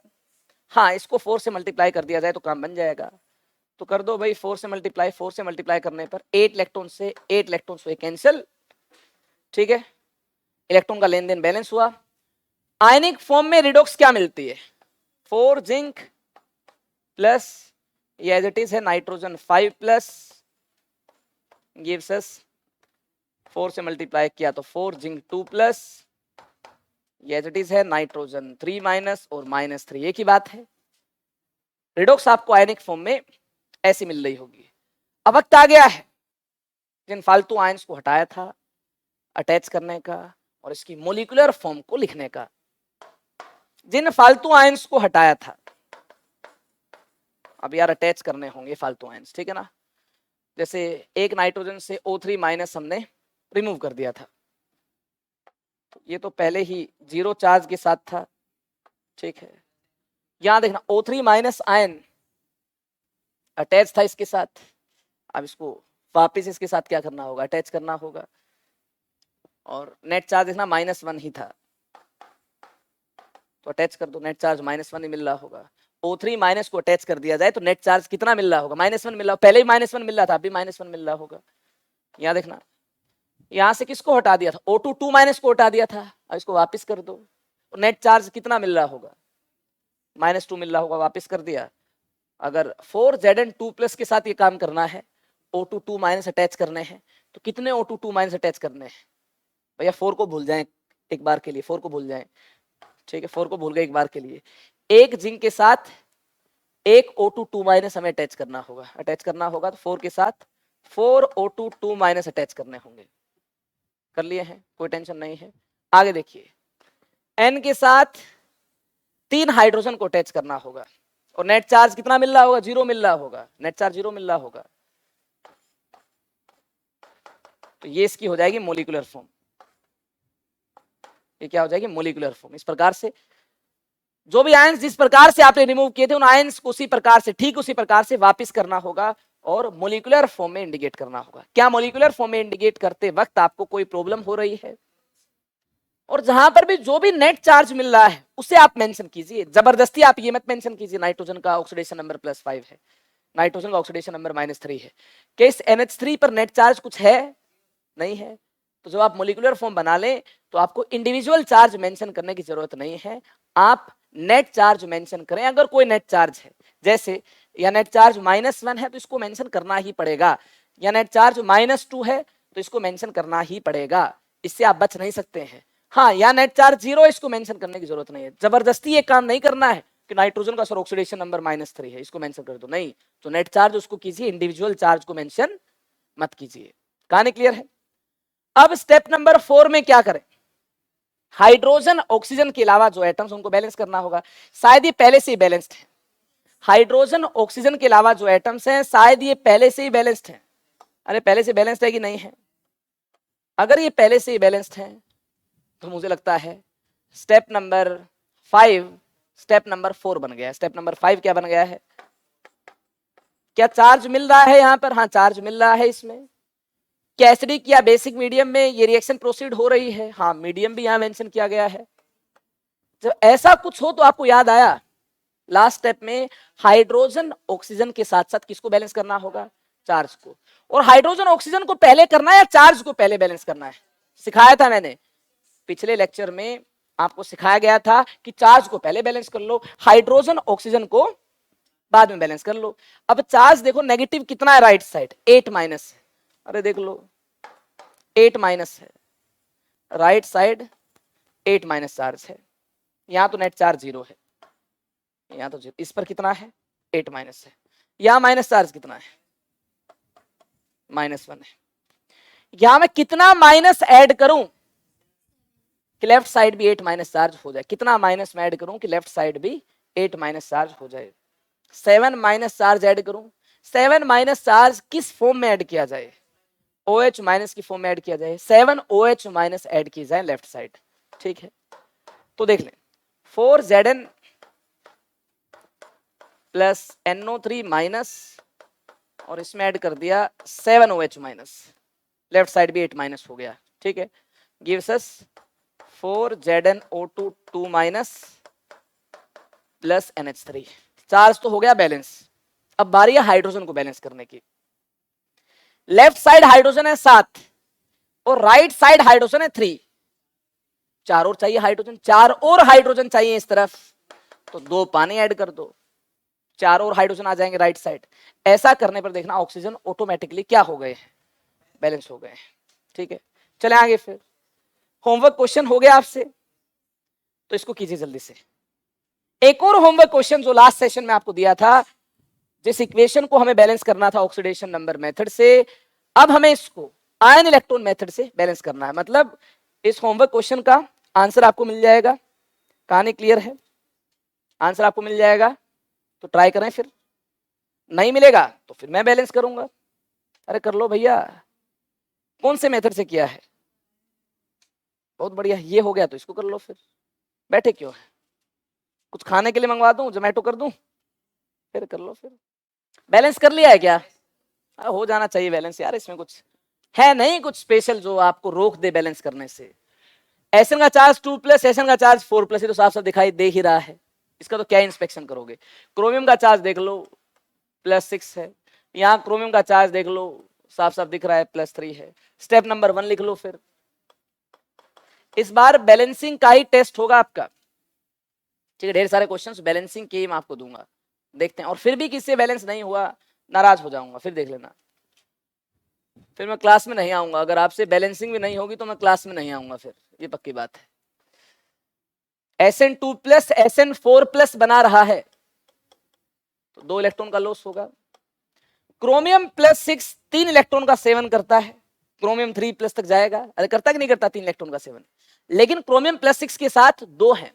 हाँ, इसको 4 से मल्टीप्लाई कर दिया जाए तो काम बन जाएगा। तो कर दो भाई 4 से मल्टीप्लाई। 4 से मल्टीप्लाई करने पर 8 इलेक्ट्रॉन से 8 इलेक्ट्रॉन हुए कैंसिल। ठीक है, इलेक्ट्रॉन का लेन देन बैलेंस हुआ। आयनिक फॉर्म में रिडॉक्स क्या मिलती है? 4 जिंक प्लस, ये एज इट इज है, नाइट्रोजन 5+ गिव्स अस, 4 से मल्टीप्लाई किया तो 4 जिंक 2+, ये एज इट इज है, नाइट्रोजन 3- और -3, एक ही बात है। रिडॉक्स आपको आयनिक फॉर्म में ऐसी मिल रही होगी। अब वक्त आ गया है जिन फालतू आयंस को हटाया था अटैच करने का और इसकी मोलिकुलर फॉर्म को लिखने का। जिन फालतू आयंस को हटाया था, अब यार अटैच करने होंगे फालतू आयंस, ठीक है ना? जैसे एक नाइट्रोजन से O3- हमने रिमूव कर दिया था। ये तो पहले ही 0 चार्ज के साथ था, ठीक है। यहां देखना O3 माइनस आयन अटैच था इसके साथ। अब इसको वापिस इसके साथ क्या करना होगा, अटैच करना होगा। और नेट चार्ज देखना -1 ही था, तो अटैच कर दो, नेट चार्ज -1 ही मिल रहा होगा। O3 माइनस को अटैच कर दिया जाए तो नेट चार्ज कितना मिल रहा होगा, -1 मिल रहा, पहले ही -1 मिल रहा था, अभी -1 मिल रहा होगा। यहाँ देखना, यहाँ से किसको हटा दिया था, O2 2 माइनस को हटा दिया था, अब इसको वापस कर दो, तो नेट चार्ज कितना मिल रहा होगा, -2 मिल रहा होगा, वापस कर दिया। अगर 4Zn2+ के साथ ये काम करना है, O2 2 माइनस अटैच करने हैं, तो कितने O2 2 माइनस अटैच करने हैं भैया, 4 को भूल जाएं एक बार के लिए, 4 को भूल जाएं, ठीक है, 4 को भूल गए एक बार के लिए। एक जिंक के साथ एक O2 2 माइनस हमें अटैच करना होगा, अटैच करना होगा तो 4 के साथ 4 O2 2 माइनस अटैच करने होंगे। कर लिए हैं, कोई टेंशन नहीं है। आगे देखिए, N के साथ 3 हाइड्रोजन को अटैच करना होगा, और नेट चार्ज कितना मिल रहा होगा, 0 मिल रहा होगा, नेट चार्ज 0 मिल रहा होगा। तो ये इसकी हो जाएगी मोलिकुलर फॉर्म, ये क्या हो जाएगी, मोलिकुलर फॉर्म। इस प्रकार से जो भी आयंस जिस प्रकार से आपने रिमूव किए थे, उन आयंस को उसी प्रकार से, ठीक उसी प्रकार से वापस करना होगा और मोलिकुलर फॉर्म में इंडिकेट करना होगा। क्या मोलिकुलर फॉर्म में इंडिकेट करते वक्त आपको कोई प्रॉब्लम हो रही है, और जहां पर भी जो भी नेट चार्ज मिल रहा है उसे आप मेंशन कीजिए, जबरदस्ती आप ये मत मेंशन कीजिए नाइट्रोजन का ऑक्सीडेशन नंबर +5 है, नाइट्रोजन का ऑक्सीडेशन नंबर -3 है। क्या इस NH3 पर नेट चार्ज कुछ है, नहीं है। तो जब आप मोलिकुलर फॉर्म बना लें तो आपको इंडिविजुअल चार्ज मेंशन करने की जरूरत नहीं है, आप नेट चार्ज मेंशन करें अगर कोई नेट चार्ज है। जैसे या नेट चार्ज -1 है तो इसको मेंशन करना ही पड़ेगा, या नेट चार्ज -2 है तो इसको मेंशन करना ही पड़ेगा, इससे आप बच नहीं सकते हैं। हाँ, या नेट चार्ज 0 है, इसको मेंशन करने की जरूरत नहीं है। जबरदस्ती ये काम नहीं करना है कि नाइट्रोजन का सर ऑक्सीडेशन नंबर -3 है, इसको मेंशन कर दो, नहीं। तो नेट चार्ज उसको कीजिए, इंडिविजुअल चार्ज को मेंशन मत कीजिए। कहानी क्लियर है। अब स्टेप नंबर 4 में क्या करें, हाइड्रोजन ऑक्सीजन के अलावा जो एटम्स उनको बैलेंस करना होगा। शायद ये पहले से ही बैलेंस्ड है, हाइड्रोजन ऑक्सीजन के अलावा जो एटम्स हैं शायद ये पहले से ही बैलेंस्ड हैं। अरे पहले से बैलेंस्ड है कि नहीं है, अगर ये पहले से ही बैलेंस्ड है तो मुझे लगता है स्टेप नंबर 5 स्टेप नंबर 4 बन गया है। स्टेप नंबर 5 क्या बन गया है, क्या चार्ज मिल रहा है यहाँ पर, हाँ चार्ज मिल रहा है इसमें। क्या एसिडिक या बेसिक मीडियम में ये रिएक्शन प्रोसीड हो रही है, हाँ मीडियम भी यहाँ मेंशन किया गया है। जब ऐसा कुछ हो तो आपको याद आया लास्ट स्टेप में हाइड्रोजन ऑक्सीजन के साथ साथ किसको बैलेंस करना होगा, चार्ज को। और हाइड्रोजन ऑक्सीजन को पहले करना है या चार्ज को पहले बैलेंस करना है, सिखाया था मैंने पिछले लेक्चर में, आपको सिखाया गया था कि चार्ज को पहले बैलेंस कर लो, हाइड्रोजन ऑक्सीजन को बाद में बैलेंस कर लो। अब चार्ज देखो नेगेटिव कितना है, राइट साइड 8- है, अरे देख लो 8- है, राइट साइड 8- चार्ज है। यहां तो नेट चार्ज 0 है, यहां तो 0, इस पर कितना है 8- है, यहां माइनस चार्ज कितना है -1 है। यहां मैं कितना माइनस ऐड करूं कि लेफ्ट साइड भी 8- चार्ज हो जाए, कितना माइनस में ऐड करूं कि लेफ्ट साइड भी 8- चार्ज हो जाए, 7- चार्ज ऐड करूं। 7- चार्ज किस फॉर्म में ऐड किया जाए, OH- की फॉर्म में ऐड किया जाए, 7 OH- ऐड किए जाए लेफ्ट साइड, ठीक है। तो देख लें 4Zn प्लस NO3- और इसमें ऐड कर दिया 7 OH-, लेफ्ट साइड भी 8- हो गया, ठीक है। Gives us 4ZnO2 2- plus NH3, charge तो हो गया बैलेंस। अब बारी है हाइड्रोजन को बैलेंस करने की। लेफ्ट साइड हाइड्रोजन है 7 और राइट साइड हाइड्रोजन है 3, 4 और चाहिए हाइड्रोजन, 4 और हाइड्रोजन चाहिए इस तरफ, तो 2 पानी ऐड कर दो, 4 और हाइड्रोजन आ जाएंगे राइट साइड। ऐसा करने पर देखना ऑक्सीजन ऑटोमेटिकली क्या हो गए हैं, बैलेंस हो गए हैं, ठीक है। चले आगे, फिर होमवर्क क्वेश्चन हो गया आपसे, तो इसको कीजिए जल्दी से। एक और होमवर्क क्वेश्चन जो लास्ट सेशन में आपको दिया था, जिस इक्वेशन को हमें बैलेंस करना था ऑक्सीडेशन नंबर मेथड से, अब हमें इसको आयन इलेक्ट्रॉन मेथड से बैलेंस करना है। मतलब इस होमवर्क क्वेश्चन का आंसर आपको मिल जाएगा। कहानी क्लियर है, आंसर आपको मिल जाएगा तो ट्राई करें, फिर नहीं मिलेगा तो फिर मैं बैलेंस करूंगा। अरे कर लो भैया, कौन से मेथड से किया है? बहुत बढ़िया, ये हो गया तो इसको कर लो फिर। बैठे क्यों है? कुछ खाने के लिए मंगवा दूं, जोमेटो कर दूं? फिर कर लो फिर। बैलेंस कर लिया है क्या? हो जाना चाहिए बैलेंस यार, इसमें कुछ है नहीं कुछ स्पेशल जो आपको रोक दे बैलेंस करने से। एसएन का चार्ज 2 प्लस, एसएन का चार्ज 4 प्लस, ये तो साफ साफ दिखाई दे ही रहा है, इसका तो क्या इंस्पेक्शन करोगे। क्रोमियम का चार्ज देख लो +6 है, यहाँ क्रोमियम का चार्ज देख लो साफ साफ दिख रहा है +3 है। स्टेप नंबर 1 लिख लो फिर। इस बार बैलेंसिंग का ही टेस्ट होगा आपका, ठीक है। ढेर सारे क्वेश्चंस बैलेंसिंग के ही मैं आपको दूंगा, देखते हैं। और फिर भी किससे बैलेंस नहीं हुआ नाराज हो जाऊंगा, फिर देख लेना, फिर मैं क्लास में नहीं आऊंगा। अगर आपसे बैलेंसिंग भी नहीं होगी तो मैं क्लास में नहीं आऊंगा फिर, ये पक्की बात है। SN2 प्लस SN4 प्लस बना रहा है तो 2 इलेक्ट्रॉन का लॉस होगा। क्रोमियम +6 3 इलेक्ट्रॉन का सेवन करता है, क्रोमियम 3 प्लस तक जाएगा। अरे करता कि नहीं करता 3 इलेक्ट्रॉन का सेवन, लेकिन क्रोमियम +6 के साथ 2 है,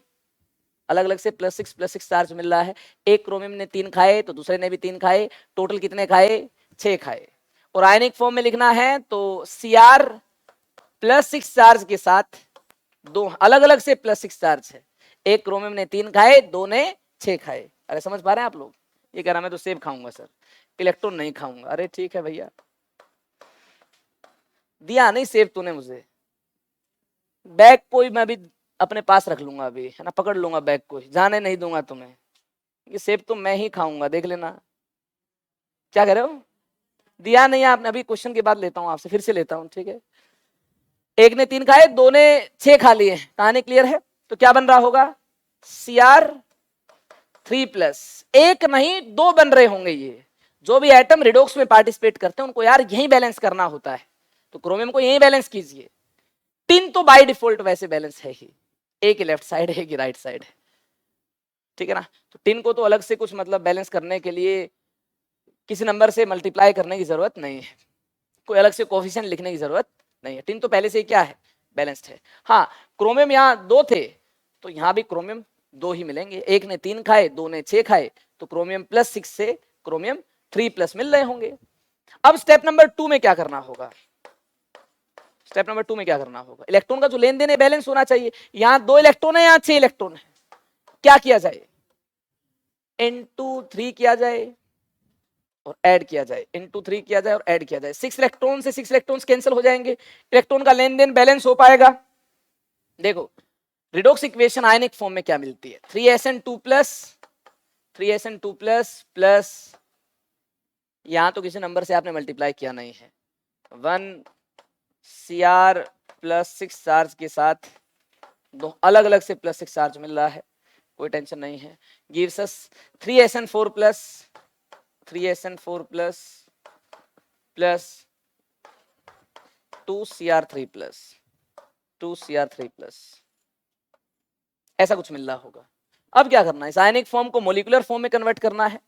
अलग अलग से +6 चार्ज मिल रहा है। एक क्रोमियम ने 3 खाए तो दूसरे ने भी 3 खाए, टोटल कितने खाए? 6 खाए। और आयनिक फॉर्म में लिखना है तो Cr +6 चार्ज के साथ 2 अलग अलग से +6 चार्ज है। एक क्रोमियम ने 3 खाए, 2 ने 6 खाए। अरे समझ पा रहे हैं आप लोग? ये कह रहा मैं तो सेब खाऊंगा सर, इलेक्ट्रॉन नहीं खाऊंगा। अरे ठीक है भैया, दिया नहीं सेब तूने मुझे, बैग कोई मैं भी अपने पास रख लूंगा अभी, है ना, पकड़ लूंगा बैग को, जाने नहीं दूंगा तुम्हें। ये सेब तो मैं ही खाऊंगा, देख लेना। क्या कह रहे हो? दिया नहीं आपने, अभी क्वेश्चन के बाद लेता हूं आपसे, फिर से लेता हूं, ठीक है। एक ने 3 खाए, 2 ने 6 खा लिए, कहानी क्लियर है? तो क्या बन रहा होगा? Cr3 प्लस, एक नहीं 2 बन रहे होंगे। ये जो भी एटम रिडॉक्स में पार्टिसिपेट करते हैं उनको यार यही बैलेंस करना होता है, तो क्रोमियम को यही बैलेंस कीजिए। टिन तो बाय डिफॉल्ट वैसे बैलेंस है ही, एक ही लेफ्ट साइड है, एक ही राइट साइड है, ठीक है ना। तो टिन को तो अलग से कुछ मतलब बैलेंस करने के लिए किसी नंबर से मल्टीप्लाई करने की जरूरत नहीं है, कोई अलग से कोफिशिएंट लिखने की जरूरत नहीं है। टिन तो पहले से ही क्या है? बैलेंस्ड है। हाँ, क्रोमियम यहाँ 2 थे तो यहाँ भी क्रोमियम 2 ही मिलेंगे। एक ने 3 खाए, 2 ने 6 खाए, तो क्रोमियम +6 से क्रोमियम 3 प्लस मिल रहे होंगे। अब स्टेप नंबर 2 में क्या करना होगा? स्टेप नंबर 2 में क्या करना होगा? इलेक्ट्रॉन का जो लेन देन है बैलेंस होना चाहिए। यहाँ 2 इलेक्ट्रॉन है, यहाँ 6 इलेक्ट्रॉन है, क्या किया जाए? N2 3 किया जाए और ऐड किया जाए, N2 3 किया जाए और ऐड किया जाए। 6 इलेक्ट्रॉन से 6 इलेक्ट्रॉन्स कैंसिल हो जाएंगे, इलेक्ट्रॉन का लेन देन बैलेंस हो पाएगा। देखो रिडॉक्स इक्वेशन आयनिक फॉर्म में क्या मिलती है? 3SN2 प्लस यहां तो किसी नंबर से आपने मल्टीप्लाई किया नहीं है, 1Cr +6 चार्ज के साथ 2 अलग अलग से +6 चार्ज मिल रहा है, कोई टेंशन नहीं है। Gives us 3SN4 plus 2Cr3 plus ऐसा कुछ मिल रहा होगा। अब क्या करना है? इस आयनिक फॉर्म को मोलिकुलर फॉर्म में कन्वर्ट करना है।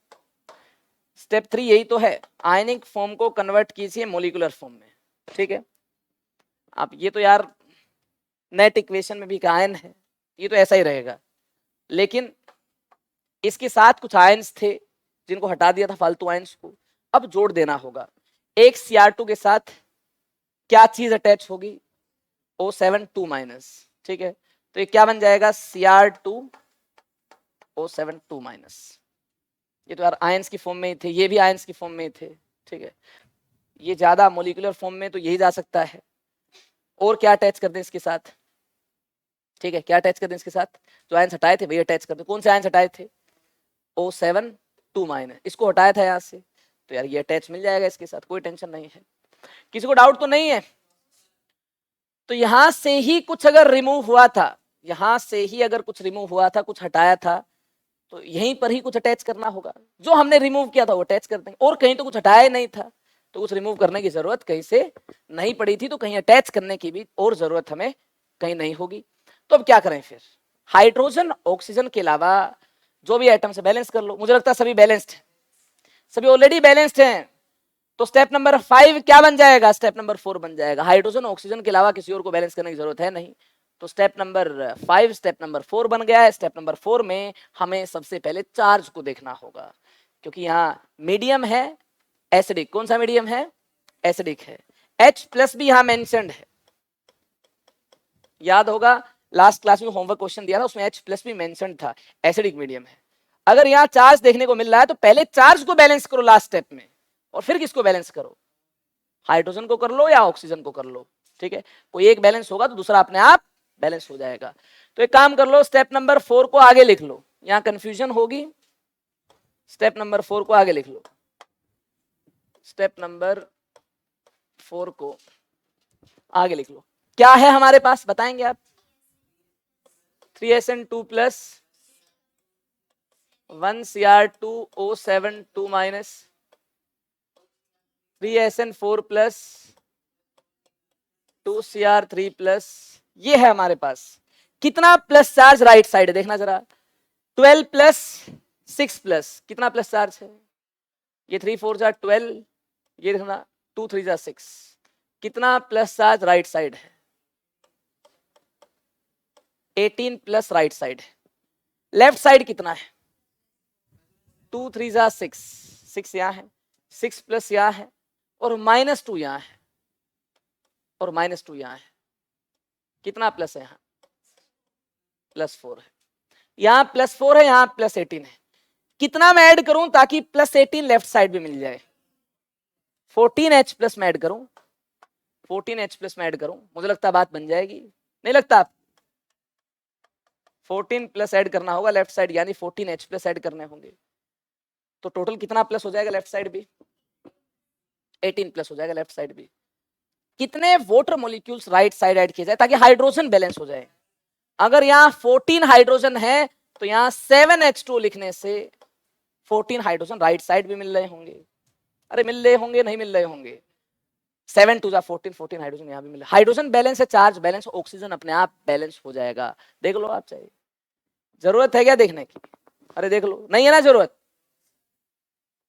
स्टेप 3 यही तो है, आयनिक फॉर्म को कन्वर्ट कीजिए मोलिकुलर फॉर्म में, ठीक है। आप ये तो यार नेट इक्वेशन में भी आयन है, ये तो ऐसा ही रहेगा, लेकिन इसके साथ कुछ आयन्स थे जिनको हटा दिया था फालतू आयन्स को, अब जोड़ देना होगा। एक Cr2 के साथ क्या चीज अटैच होगी? O7 2-, ठीक है। तो ये क्या बन जाएगा? Cr2 O7 2-। ये तो यार आयंस की फॉर्म में ही थे, ये भी आयंस की फॉर्म में ही थे, ठीक है। ये ज्यादा मोलिकुलर फॉर्म में तो यही जा सकता है। और क्या अटैच कर दें इसके साथ? ठीक है, क्या अटैच कर दें इसके साथ? जो आयंस हटाए थे वही अटैच कर दें। कौन से आयंस हटाए थे? O7 2-, इसको हटाया था यहाँ से, तो यार ये अटैच मिल जाएगा इसके साथ, कोई टेंशन नहीं है। किसी को डाउट तो नहीं है? तो यहां से ही कुछ अगर रिमूव हुआ था, यहां से ही अगर कुछ रिमूव हुआ था, कुछ हटाया था, तो यहीं पर ही कुछ अटैच करना होगा। जो हमने रिमूव किया था वो अटैच कर देंगे, और कहीं तो कुछ हटाया नहीं था तो कुछ रिमूव करने की जरूरत कहीं से नहीं पड़ी थी, तो कहीं अटैच करने की भी और जरूरत हमें कहीं नहीं होगी। तो अब क्या करें फिर? हाइड्रोजन ऑक्सीजन के अलावा जो भी आइटम से बैलेंस कर लो। मुझे लगता है सभी बैलेंस्ड है, सभी ऑलरेडी बैलेंस्ड हैं। तो स्टेप नंबर 5 क्या बन जाएगा? स्टेप नंबर 4 बन जाएगा। हाइड्रोजन ऑक्सीजन के अलावा किसी और को बैलेंस करने की जरूरत है नहीं, तो स्टेप नंबर 5 स्टेप नंबर 4 बन गया है। स्टेप नंबर 4 में हमें सबसे पहले चार्ज को देखना होगा, क्योंकि यहाँ मीडियम है एसिडिक। कौन सा मीडियम है? एसिडिक है। H प्लस भी यहां मेंशन्ड है, याद होगा लास्ट क्लास में होमवर्क क्वेश्चन दिया था, उसमें H प्लस भी मेंशन्ड था, एसिडिक मीडियम है। अगर यहाँ चार्ज देखने को मिल रहा है तो पहले चार्ज को बैलेंस करो लास्ट स्टेप में, और फिर किसको बैलेंस करो, हाइड्रोजन को कर लो या ऑक्सीजन को कर लो, ठीक है। कोई एक बैलेंस होगा तो दूसरा अपने आप बैलेंस हो जाएगा। तो एक काम कर लो, स्टेप नंबर 4 को आगे लिख लो, यहां कंफ्यूजन होगी, स्टेप नंबर 4 को आगे लिख लो, स्टेप नंबर 4 को आगे लिख लो। क्या है हमारे पास बताएंगे आप, 3SN2 plus 1Cr2O7 2 minus 3SN4 plus 2Cr3 plus, ये है हमारे पास। कितना प्लस चार्ज राइट साइड है देखना जरा, 12 प्लस 6 प्लस, कितना प्लस चार्ज है, ये 3 4 जा 12, ये देखना 2 3 जा 6, कितना प्लस चार्ज राइट साइड है, 18 प्लस राइट साइड है। लेफ्ट साइड कितना है, 2 3 जा 6, 6 यहाँ है, 6 प्लस यहाँ है, और -2 यहाँ है, और -2 यहाँ है, कितना प्लस है यहाँ, +4 है, यहाँ +4 है, यहाँ +18 है। कितना मैं ऐड करूं ताकि +18 लेफ्ट साइड भी मिल जाए, 14H प्लस में ऐड करूं, 14H प्लस में ऐड करूं, मुझे लगता है बात बन जाएगी, नहीं लगता आप 14 प्लस ऐड करना होगा लेफ्ट साइड, यानी 14H प्लस ऐड करने होंगे, तो टोटल कितना प्लस हो जाएगा लेफ्ट साइड भी, 18 प्लस हो जाएगा लेफ्ट साइड भी। कितने water molecules right side add किए जाए ताकि हाइड्रोजन बैलेंस हो जाए, अगर यहाँ 14 हाइड्रोजन है तो यहाँ 7H2 लिखने से 14 हाइड्रोजन राइट साइड भी मिल रहे होंगे, अरे मिल रहे होंगे नहीं मिल रहे होंगे, 7 2 14 14 हाइड्रोजन यहाँ भी मिल रहे, हाइड्रोजन बैलेंस है, चार्ज बैलेंस, ऑक्सीजन अपने आप बैलेंस हो जाएगा। देख लो आप, चाहिए जरूरत है क्या देखने की, अरे देख लो, नहीं है ना जरूरत,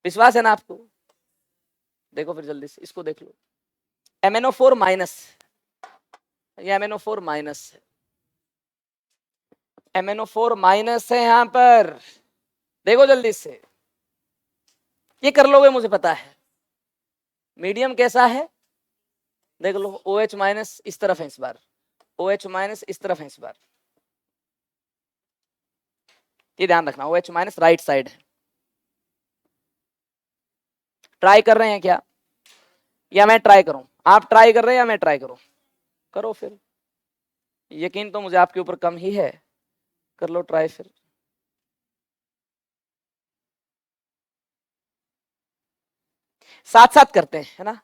विश्वास है ना आपको, देखो फिर जल्दी से इसको देख लो, MnO4 माइनस, ये MnO4 माइनस है, MnO4 माइनस है यहाँ पर, देखो जल्दी से, ये कर लोगे मुझे पता है। मीडियम कैसा है देख लो, OH माइनस इस तरफ है इस बार, OH माइनस इस तरफ है इस बार, ये ध्यान रखना, OH माइनस राइट साइड है। ट्राई कर रहे हैं क्या, या मैं ट्राई करूं, आप ट्राई कर रहे हैं या मैं ट्राई करूं, करो फिर, यकीन तो मुझे आपके ऊपर कम ही है, कर लो ट्राई फिर। साथ साथ करते हैं है ना,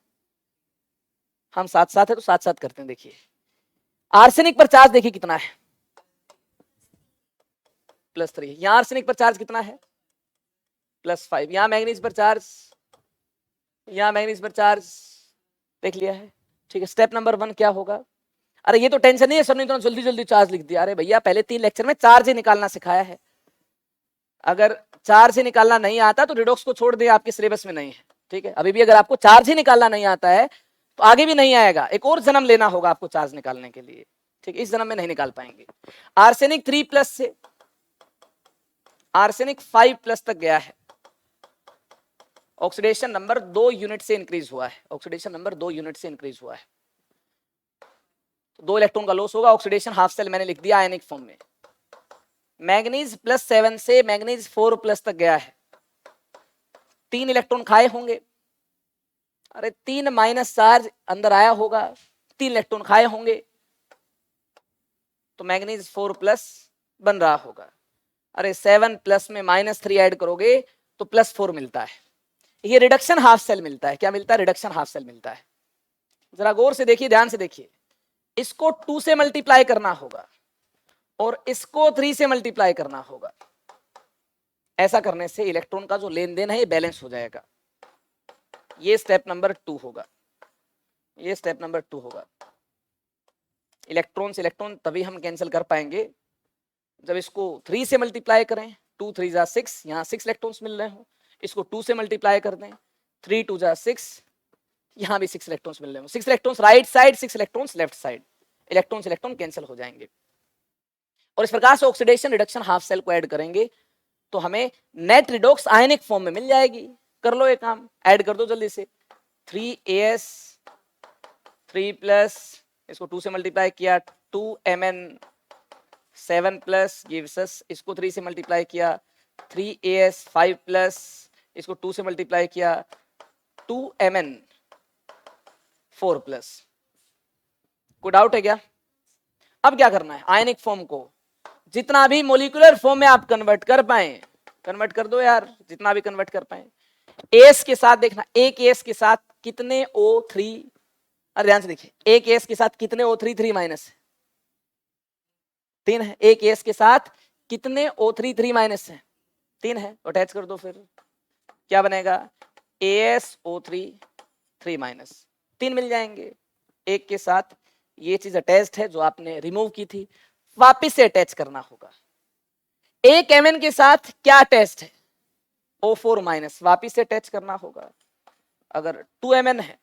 हम साथ साथ है तो साथ साथ करते हैं। देखिए आर्सेनिक पर चार्ज देखिए कितना है, +3, यहां आर्सेनिक पर चार्ज कितना है, +5, यहां मैंगनीज पर चार्ज, यहां मैंगनीज पर चार्ज देख लिया है, ठीक है। स्टेप नंबर 1 क्या होगा, अरे ये तो टेंशन नहीं है, सर ने तो जल्दी जल्दी चार्ज लिख दिया, अरे भैया पहले 3 लेक्चर में चार्ज ही निकालना सिखाया है, अगर चार्ज ही निकालना नहीं आता तो रिडॉक्स को छोड़ दे, आपके सिलेबस में नहीं है, ठीक है। अभी भी अगर आपको चार्ज ही निकालना नहीं आता है तो आगे भी नहीं आएगा, एक और जन्म लेना होगा आपको चार्ज निकालने के लिए, ठीक है, इस जन्म में नहीं निकाल पाएंगे। आर्सेनिक 3 प्लस से आर्सेनिक 5 प्लस तक गया है, ऑक्सीडेशन नंबर 2 यूनिट से इंक्रीज हुआ है, ऑक्सीडेशन नंबर 2 यूनिट से इंक्रीज हुआ है, तो 2 इलेक्ट्रॉन का लॉस होगा, ऑक्सीडेशन हाफ सेल मैंने लिख दिया आयनिक फॉर्म में। मैंगनीज +7 से मैंगनीज 4 प्लस तक गया है, 3 इलेक्ट्रॉन खाए होंगे, अरे 3 माइनस चार्ज अंदर आया होगा, 3 इलेक्ट्रॉन खाए होंगे, तो मैंगनीज 4 प्लस बन रहा होगा, अरे 7 प्लस में -3 ऐड करोगे तो +4 मिलता है, ये रिडक्शन हाफ सेल मिलता है, क्या मिलता है, रिडक्शन हाफ सेल मिलता है। जरा गौर से देखिए, ध्यान से देखिए, इसको 2 से मल्टीप्लाई करना होगा और इसको 3 से मल्टीप्लाई करना होगा, ऐसा करने से इलेक्ट्रॉन का जो लेन देन है ये बैलेंस हो जाएगा, ये स्टेप नंबर 2 होगा, ये स्टेप नंबर 2 होगा। इलेक्ट्रॉन से इलेक्ट्रॉन तभी हम कैंसिल कर पाएंगे जब इसको 3 से मल्टीप्लाई करें, 2 3 जा 6, यहाँ 6 इलेक्ट्रॉन्स मिल रहे हो, इसको 2 से मल्टीप्लाई कर दें, 3 2 जा 6, यहाँ भी 6 इलेक्ट्रॉन्स मिल रहे हो, 6 electrons right side, 6 electrons left side, electron से इलेक्ट्रॉन कैंसिल हो जाएंगे, और इस प्रकार से ऑक्सीडेशन रिडक्शन हाफ सेल को ऐड करेंगे तो हमें नेट रिडॉक्स आयनिक फॉर्म में मिल जाएगी। कर लो ये काम, ऐड कर दो जल्दी से, 3As 3 प्लस इसको 2 से मल्टीप्लाई किया 2mn 7 प्लस गिव्स अस, इसको 3 से मल्टीप्लाई किया 3as 5 प्लस इसको 2 से मल्टीप्लाई किया 2mn 4 प्लस। कोई डाउट है क्या? अब क्या करना है, आयनिक फॉर्म को जितना भी मोलिकुलर फॉर्म में आप कन्वर्ट कर पाए कन्वर्ट कर दो यार, जितना भी कन्वर्ट कर पाए। एस के साथ देखना, एक एस के साथ कितने O3, अरे ध्यान से देखिए, एक एस के साथ कितने O3 3 माइनस 3 है, एक एस के साथ कितने O3 3 माइनस है 3 है, अटैच कर दो, फिर क्या बनेगा AsO3 3 माइनस 3 मिल जाएंगे। एक के साथ ये चीज अटैच्ड है जो आपने रिमूव की थी, वापिस से अटैच करना होगा। एक Mn के साथ क्या अटैच्ड है O4 माइनस, वापिस से अटैच करना होगा। अगर 2Mn है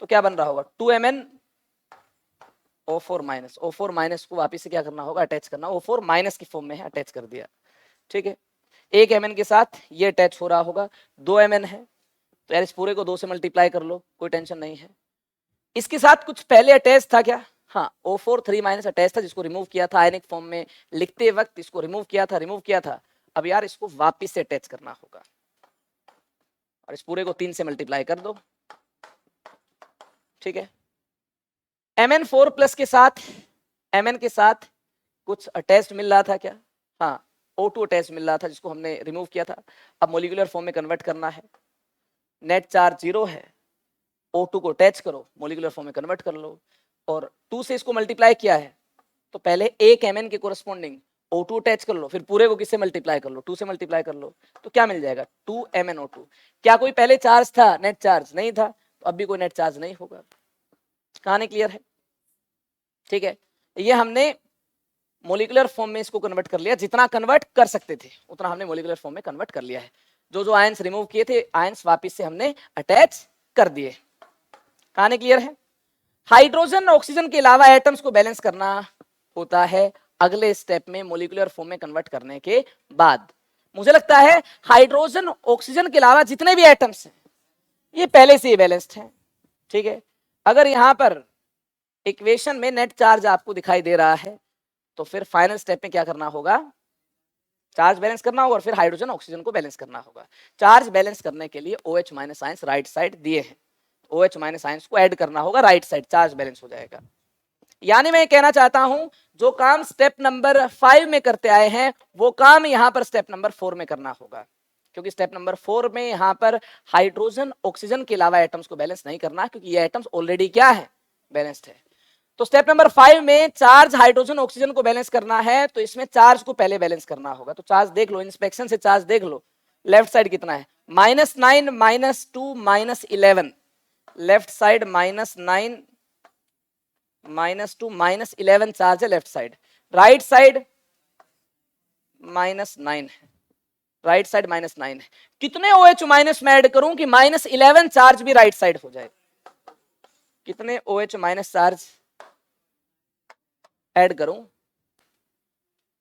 तो क्या बन रहा होगा 2Mn O4 minus, O4 minus को वापिस से क्या करना होगा अटैच करना, O4 माइनस की फॉर्म में है, अटैच कर दिया, ठीक है। एक Mn के साथ ये अटैच हो रहा होगा, 2Mn है तो यार इस पूरे को 2 से मल्टीप्लाई कर लो, कोई टेंशन नहीं है। इसके साथ कुछ पहले अटैच था क्या, हाँ O4 3 माइनस अटैच था, जिसको रिमूव किया था आयनिक फॉर्म में लिखते वक्त, इसको रिमूव किया था। अब यार इसको वापिस से अटैच करना होगा और इस पूरे को 3 से मल्टीप्लाई कर दो, ठीक है। Mn4 प्लस के साथ Mn के साथ कुछ अटैच मिल रहा था क्या, हाँ O2 अटैच मिल रहा था जिसको हमने रिमूव किया था। अब मोलिकुलर फॉर्म में कन्वर्ट करना है, नेट चार्ज 0 है, O2 को अटैच करो, मोलिकुलर फॉर्म में कन्वर्ट कर लो, और 2 से इसको मल्टीप्लाई किया है तो पहले एक Mn के कोरस्पॉन्डिंग O2 अटैच कर लो, फिर पूरे को किससे मल्टीप्लाई कर लो 2 से मल्टीप्लाई कर लो, तो क्या मिल जाएगा 2MnO2। क्या कोई पहले चार्ज था, नेट चार्ज नहीं था, तो अब भी कोई नेट चार्ज नहीं होगा। कहानी क्लियर है, ठीक है। ये हमने मोलिकुलर फॉर्म में इसको कन्वर्ट कर लिया, जितना कन्वर्ट कर सकते थे उतना हमने मोलिकुलर फॉर्म में कन्वर्ट कर लिया है। जो जो आयंस रिमूव किए थे आयंस वापिस से हमने अटैच कर दिए। कहानी क्लियर है। हाइड्रोजन ऑक्सीजन के अलावा एटम्स को बैलेंस करना होता है अगले स्टेप में मोलिकुलर फॉर्म में कन्वर्ट करने के बाद। मुझे लगता है हाइड्रोजन ऑक्सीजन के अलावा जितने भी एटम्स हैं ये पहले से ही बैलेंस्ड हैं, ठीक है। अगर यहां पर इक्वेशन में नेट चार्ज आपको दिखाई दे रहा है तो फिर फाइनल स्टेप में क्या करना होगा, चार्ज बैलेंस करना होगा और फिर हाइड्रोजन ऑक्सीजन को बैलेंस करना होगा। चार्ज बैलेंस करने के लिए OH minus ions right side दिए हैं, OH माइनस आयंस को ऐड करना होगा राइट साइड, चार्ज बैलेंस हो जाएगा। यानी मैं कहना चाहता हूं जो काम स्टेप नंबर 5 में करते आए हैं वो काम यहां पर स्टेप नंबर 4 में करना होगा, क्योंकि स्टेप नंबर 4 में यहां पर हाइड्रोजन ऑक्सीजन के अलावा एटम्स को बैलेंस नहीं करना, क्योंकि ये एटम्स ऑलरेडी क्या है, बैलेंस्ड है। तो स्टेप नंबर 5 में चार्ज हाइड्रोजन ऑक्सीजन को बैलेंस करना है तो इसमें चार्ज को पहले बैलेंस करना होगा। तो चार्ज देख लो, इंस्पेक्शन से चार्ज देख लो, लेफ्ट साइड कितना है -9 -2 -11, लेफ्ट साइड -9 -2 -11 चार्ज है लेफ्ट साइड, राइट साइड -9 है, राइट साइड -9 है। कितने OH माइनस में ऐड करूं कि -11 चार्ज भी राइट साइड हो जाए, कितने OH माइनस चार्ज ऐड करूं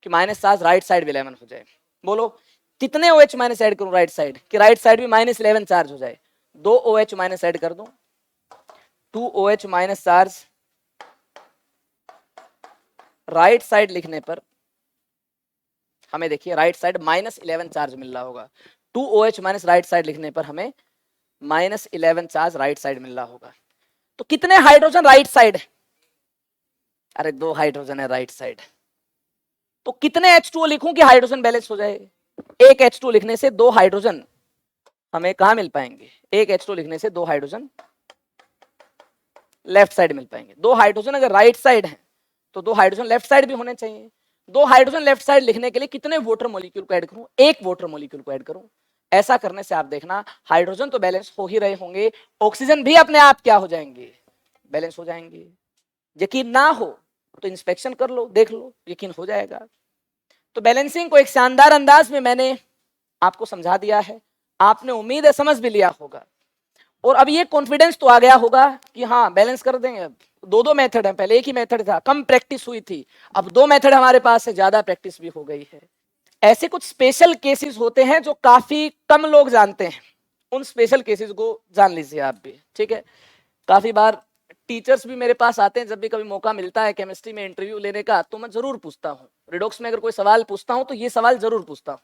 कि माइनस चार्ज राइट साइड भी 11 हो जाए, बोलो कितने OH माइनस ऐड करूं राइट साइड कि राइट साइड भी -11 चार्ज हो जाए। 2 OH माइनस ऐड कर दूं, 2 OH minus charge right side लिखने पर हमें देखिए राइट साइड -11 चार्ज मिल रहा होगा। 2 OH माइनस राइट साइड लिखने पर हमें -11 चार्ज राइट साइड मिल रहा होगा। तो कितने हाइड्रोजन राइट साइड है, अरे 2 हाइड्रोजन है राइट साइड, तो कितने H2O लिखूं कि हाइड्रोजन बैलेंस हो जाए। एक H2O लिखने से 2 हाइड्रोजन हमें कहां मिल पाएंगे, एक H2O लिखने से 2 हाइड्रोजन लेफ्ट साइड मिल पाएंगे। 2 हाइड्रोजन अगर राइट साइड है तो 2 हाइड्रोजन लेफ्ट साइड भी होने चाहिए। 2 हाइड्रोजन लेफ्ट साइड लिखने के लिए कितने वाटर मॉलिक्यूल को ऐड करूं, एक वाटर मॉलिक्यूल को ऐड करूं। ऐसा करने से आप देखना हाइड्रोजन तो बैलेंस हो ही रहे होंगे, ऑक्सीजन भी अपने आप क्या हो जाएंगे, बैलेंस हो जाएंगे। यकीन ना हो तो इंस्पेक्शन कर लो, देख लो, यकीन हो जाएगा। तो बैलेंसिंग को एक शानदार अंदाज में मैंने आपको समझा दिया है, आपने उम्मीद है समझ भी लिया होगा, और अब ये कॉन्फिडेंस तो आ गया होगा कि हाँ बैलेंस कर देंगे। अब 2 मेथड है, पहले एक ही मेथड था, कम प्रैक्टिस हुई थी, अब 2 मेथड हमारे पास है, ज्यादा प्रैक्टिस भी हो गई है। ऐसे कुछ स्पेशल केसेस होते हैं जो काफी कम लोग जानते हैं, उन स्पेशल केसेस को जान लीजिए आप भी, ठीक है। काफी बार टीचर्स भी मेरे पास आते हैं जब भी कभी मौका मिलता है केमिस्ट्री में इंटरव्यू लेने का, तो मैं जरूर पूछता हूँ रिडॉक्स में अगर कोई सवाल पूछता हूँ तो ये सवाल जरूर पूछता हूँ,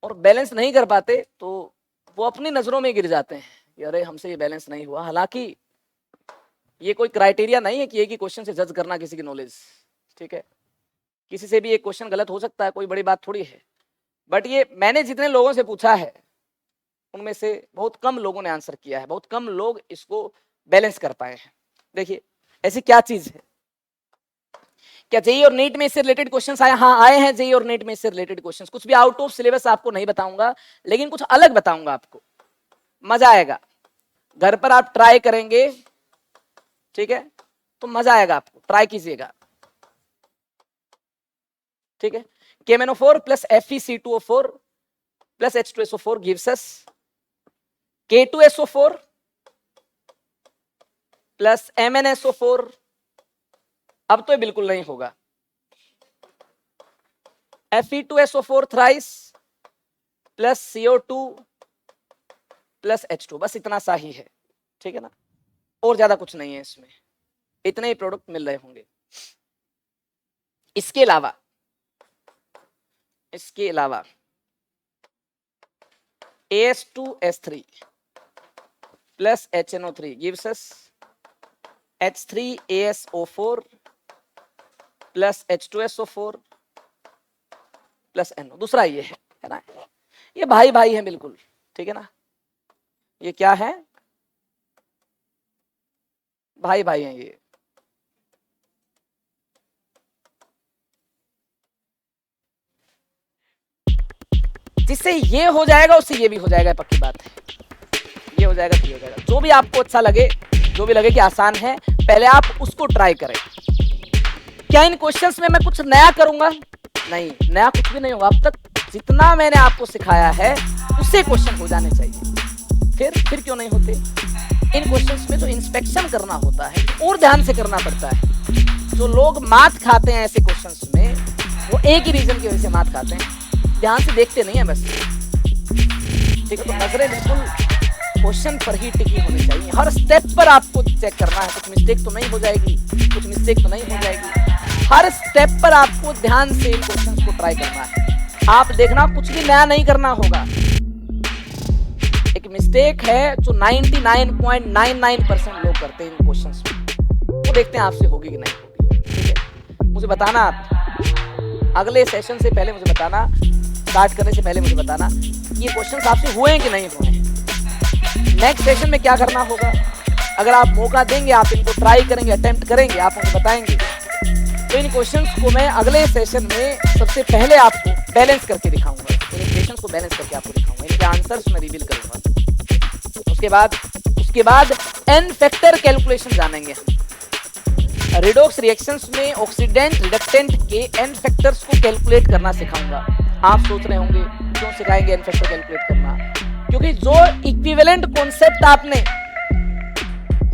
और बैलेंस नहीं कर पाते तो वो अपनी नजरों में गिर जाते हैं कि अरे हमसे ये बैलेंस नहीं हुआ। हालांकि ये कोई क्राइटेरिया नहीं है कि एक ही क्वेश्चन से जज करना किसी की नॉलेज, ठीक है, किसी से भी एक क्वेश्चन गलत हो सकता है, कोई बड़ी बात थोड़ी है। बट ये मैंने जितने लोगों से पूछा है उनमें से बहुत कम लोगों ने आंसर किया है, बहुत कम लोग इसको बैलेंस कर पाए हैं। देखिए ऐसी क्या चीज है, क्या जेईई और नीट में इससे रिलेटेड क्वेश्चंस आए? हाँ आए हैं जेईई और नीट में इससे रिलेटेड क्वेश्चंस, कुछ भी आउट ऑफ सिलेबस आपको नहीं बताऊंगा, लेकिन कुछ अलग बताऊंगा आपको, मजा आएगा। घर पर आप ट्राई करेंगे, ठीक है, तो मजा आएगा आपको, ट्राई कीजिएगा, ठीक है। KMnO4 plus FeC2O4 plus H2SO4 gives us K2SO4 plus MnSO4। अब तो ये बिल्कुल नहीं होगा। Fe2SO4 thrice plus CO2 plus H2, बस इतना सा ही है, ठीक है ना, और ज्यादा कुछ नहीं है इसमें, इतने ही प्रोडक्ट मिल रहे होंगे। इसके अलावा AS2S3 plus HNO3 gives us H3ASO4 plus H2SO4 plus NO। दूसरा ये है ना, ये भाई भाई है बिल्कुल, ठीक है ना, ये क्या है, भाई भाई हैं ये। जिससे ये हो जाएगा उससे ये भी हो जाएगा, पक्की बात है, ये हो जाएगा तो ये हो जाएगा। जो भी आपको अच्छा लगे, जो भी लगे कि आसान है, पहले आप उसको ट्राई करें। क्या इन क्वेश्चंस में मैं कुछ नया करूंगा? नहीं, नया कुछ भी नहीं होगा। अब तक जितना मैंने आपको सिखाया है उससे क्वेश्चन हो जाने चाहिए। फिर क्यों नहीं होते? इन क्वेश्चंस में जो इंस्पेक्शन करना होता है और ध्यान से करना पड़ता है। जो लोग मात खाते हैं ऐसे क्वेश्चंस में, वो एक ही रीजन की वजह से मात खाते हैं, ध्यान से देखते नहीं है बस, ठीक है। तो नजरें बिल्कुल क्वेश्चन पर ही टिकी होनी चाहिए। हर स्टेप पर आपको चेक करना है, कुछ मिस्टेक तो नहीं हो जाएगी, कुछ मिस्टेक तो नहीं हो जाएगी। हर स्टेप पर आपको ध्यान से इन क्वेश्चंस को ट्राई करना है। आप देखना, कुछ भी नया नहीं करना होगा। एक मिस्टेक है जो 99.99% लोग करते हैं इन क्वेश्चंस में, वो देखते हैं आपसे होगी कि नहीं होगी, ठीक है। मुझे बताना, आप अगले सेशन से पहले मुझे बताना, स्टार्ट करने से पहले मुझे बताना ये क्वेश्चंस आपसे हुए हैं कि नहीं हुए हैं। नेक्स्ट सेशन में क्या करना होगा, अगर आप मौका देंगे, आप इनको ट्राई करेंगे, अटेम्प्ट करेंगे, आप मुझे बताएंगे, तो इन क्वेश्चंस को मैं अगले सेशन में सबसे पहले आपको बैलेंस करके दिखाऊंगा। इन क्वेश्चंस को बैलेंस करके आपको दिखाऊंगा, इनके आंसर्स मैं रिवील करूंगा। उसके बाद एन फैक्टर कैलकुलेशन जानेंगे। रिडॉक्स रिएक्शंस में ऑक्सीडेंट रिडक्टेंट के एन फैक्टर्स को कैलकुलेट करना सिखाऊंगा। आप सोच रहे होंगे क्यों सिखाएंगे एन फैक्टर कैलकुलेट करना? क्योंकि जो इक्विवेलेंट कॉन्सेप्ट आपने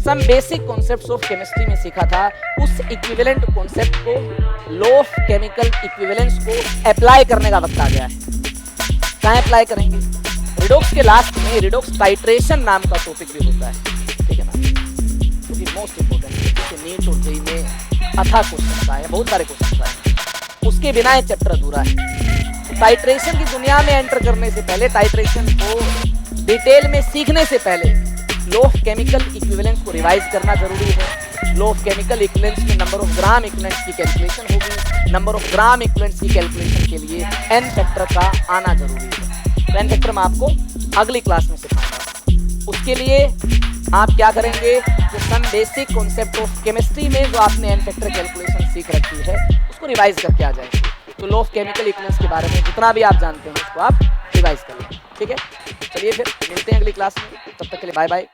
some basic concepts of chemistry में सीखा था, उस इक्विवेलेंट कॉन्सेप्ट को, लॉ ऑफ केमिकल इक्विवेलेंस को अप्लाई करने का वक्त आ गया है। कहाँ अप्लाई करेंगे? रिडॉक्स के लास्ट में रिडॉक्स टाइट्रेशन नाम का टॉपिक भी होता है, ठीक है ना, क्योंकि मोस्ट इंपोर्टेंट है। नीट और जेईई में अथाह क्वेश्चन आए, बहुत सारे क्वेश्चन आए, उसके बिना ये चैप्टर अधूरा है। टाइट्रेशन की दुनिया में एंटर करने से पहले, टाइट्रेशन को डिटेल में सीखने से पहले लॉ ऑफ केमिकल इक्विवेलेंस को रिवाइज करना जरूरी है। लॉ ऑफ केमिकल इक्विवेलेंस में नंबर ऑफ ग्राम इक्विवेलेंस की कैलकुलेशन होगी। नंबर ऑफ ग्राम इक्विवेलेंस की कैलकुलेशन के लिए एन फैक्टर का आना जरूरी है। तो एन फैक्टर मैं आपको अगली क्लास में सिखाऊंगा। उसके लिए आप क्या करेंगे, जो some basic concept of chemistry में जो आपने एन फैक्टर कैलकुलेशन सीख रखी है उसको रिवाइज करके आ जाएंगे। तो लॉ ऑफ केमिकल इक्विवेलेंस के बारे में जितना भी आप जानते हैं उसको आप रिवाइज कर लें, ठीक है। चलिए फिर मिलते हैं अगली क्लास में, तब तक के लिए बाय बाय।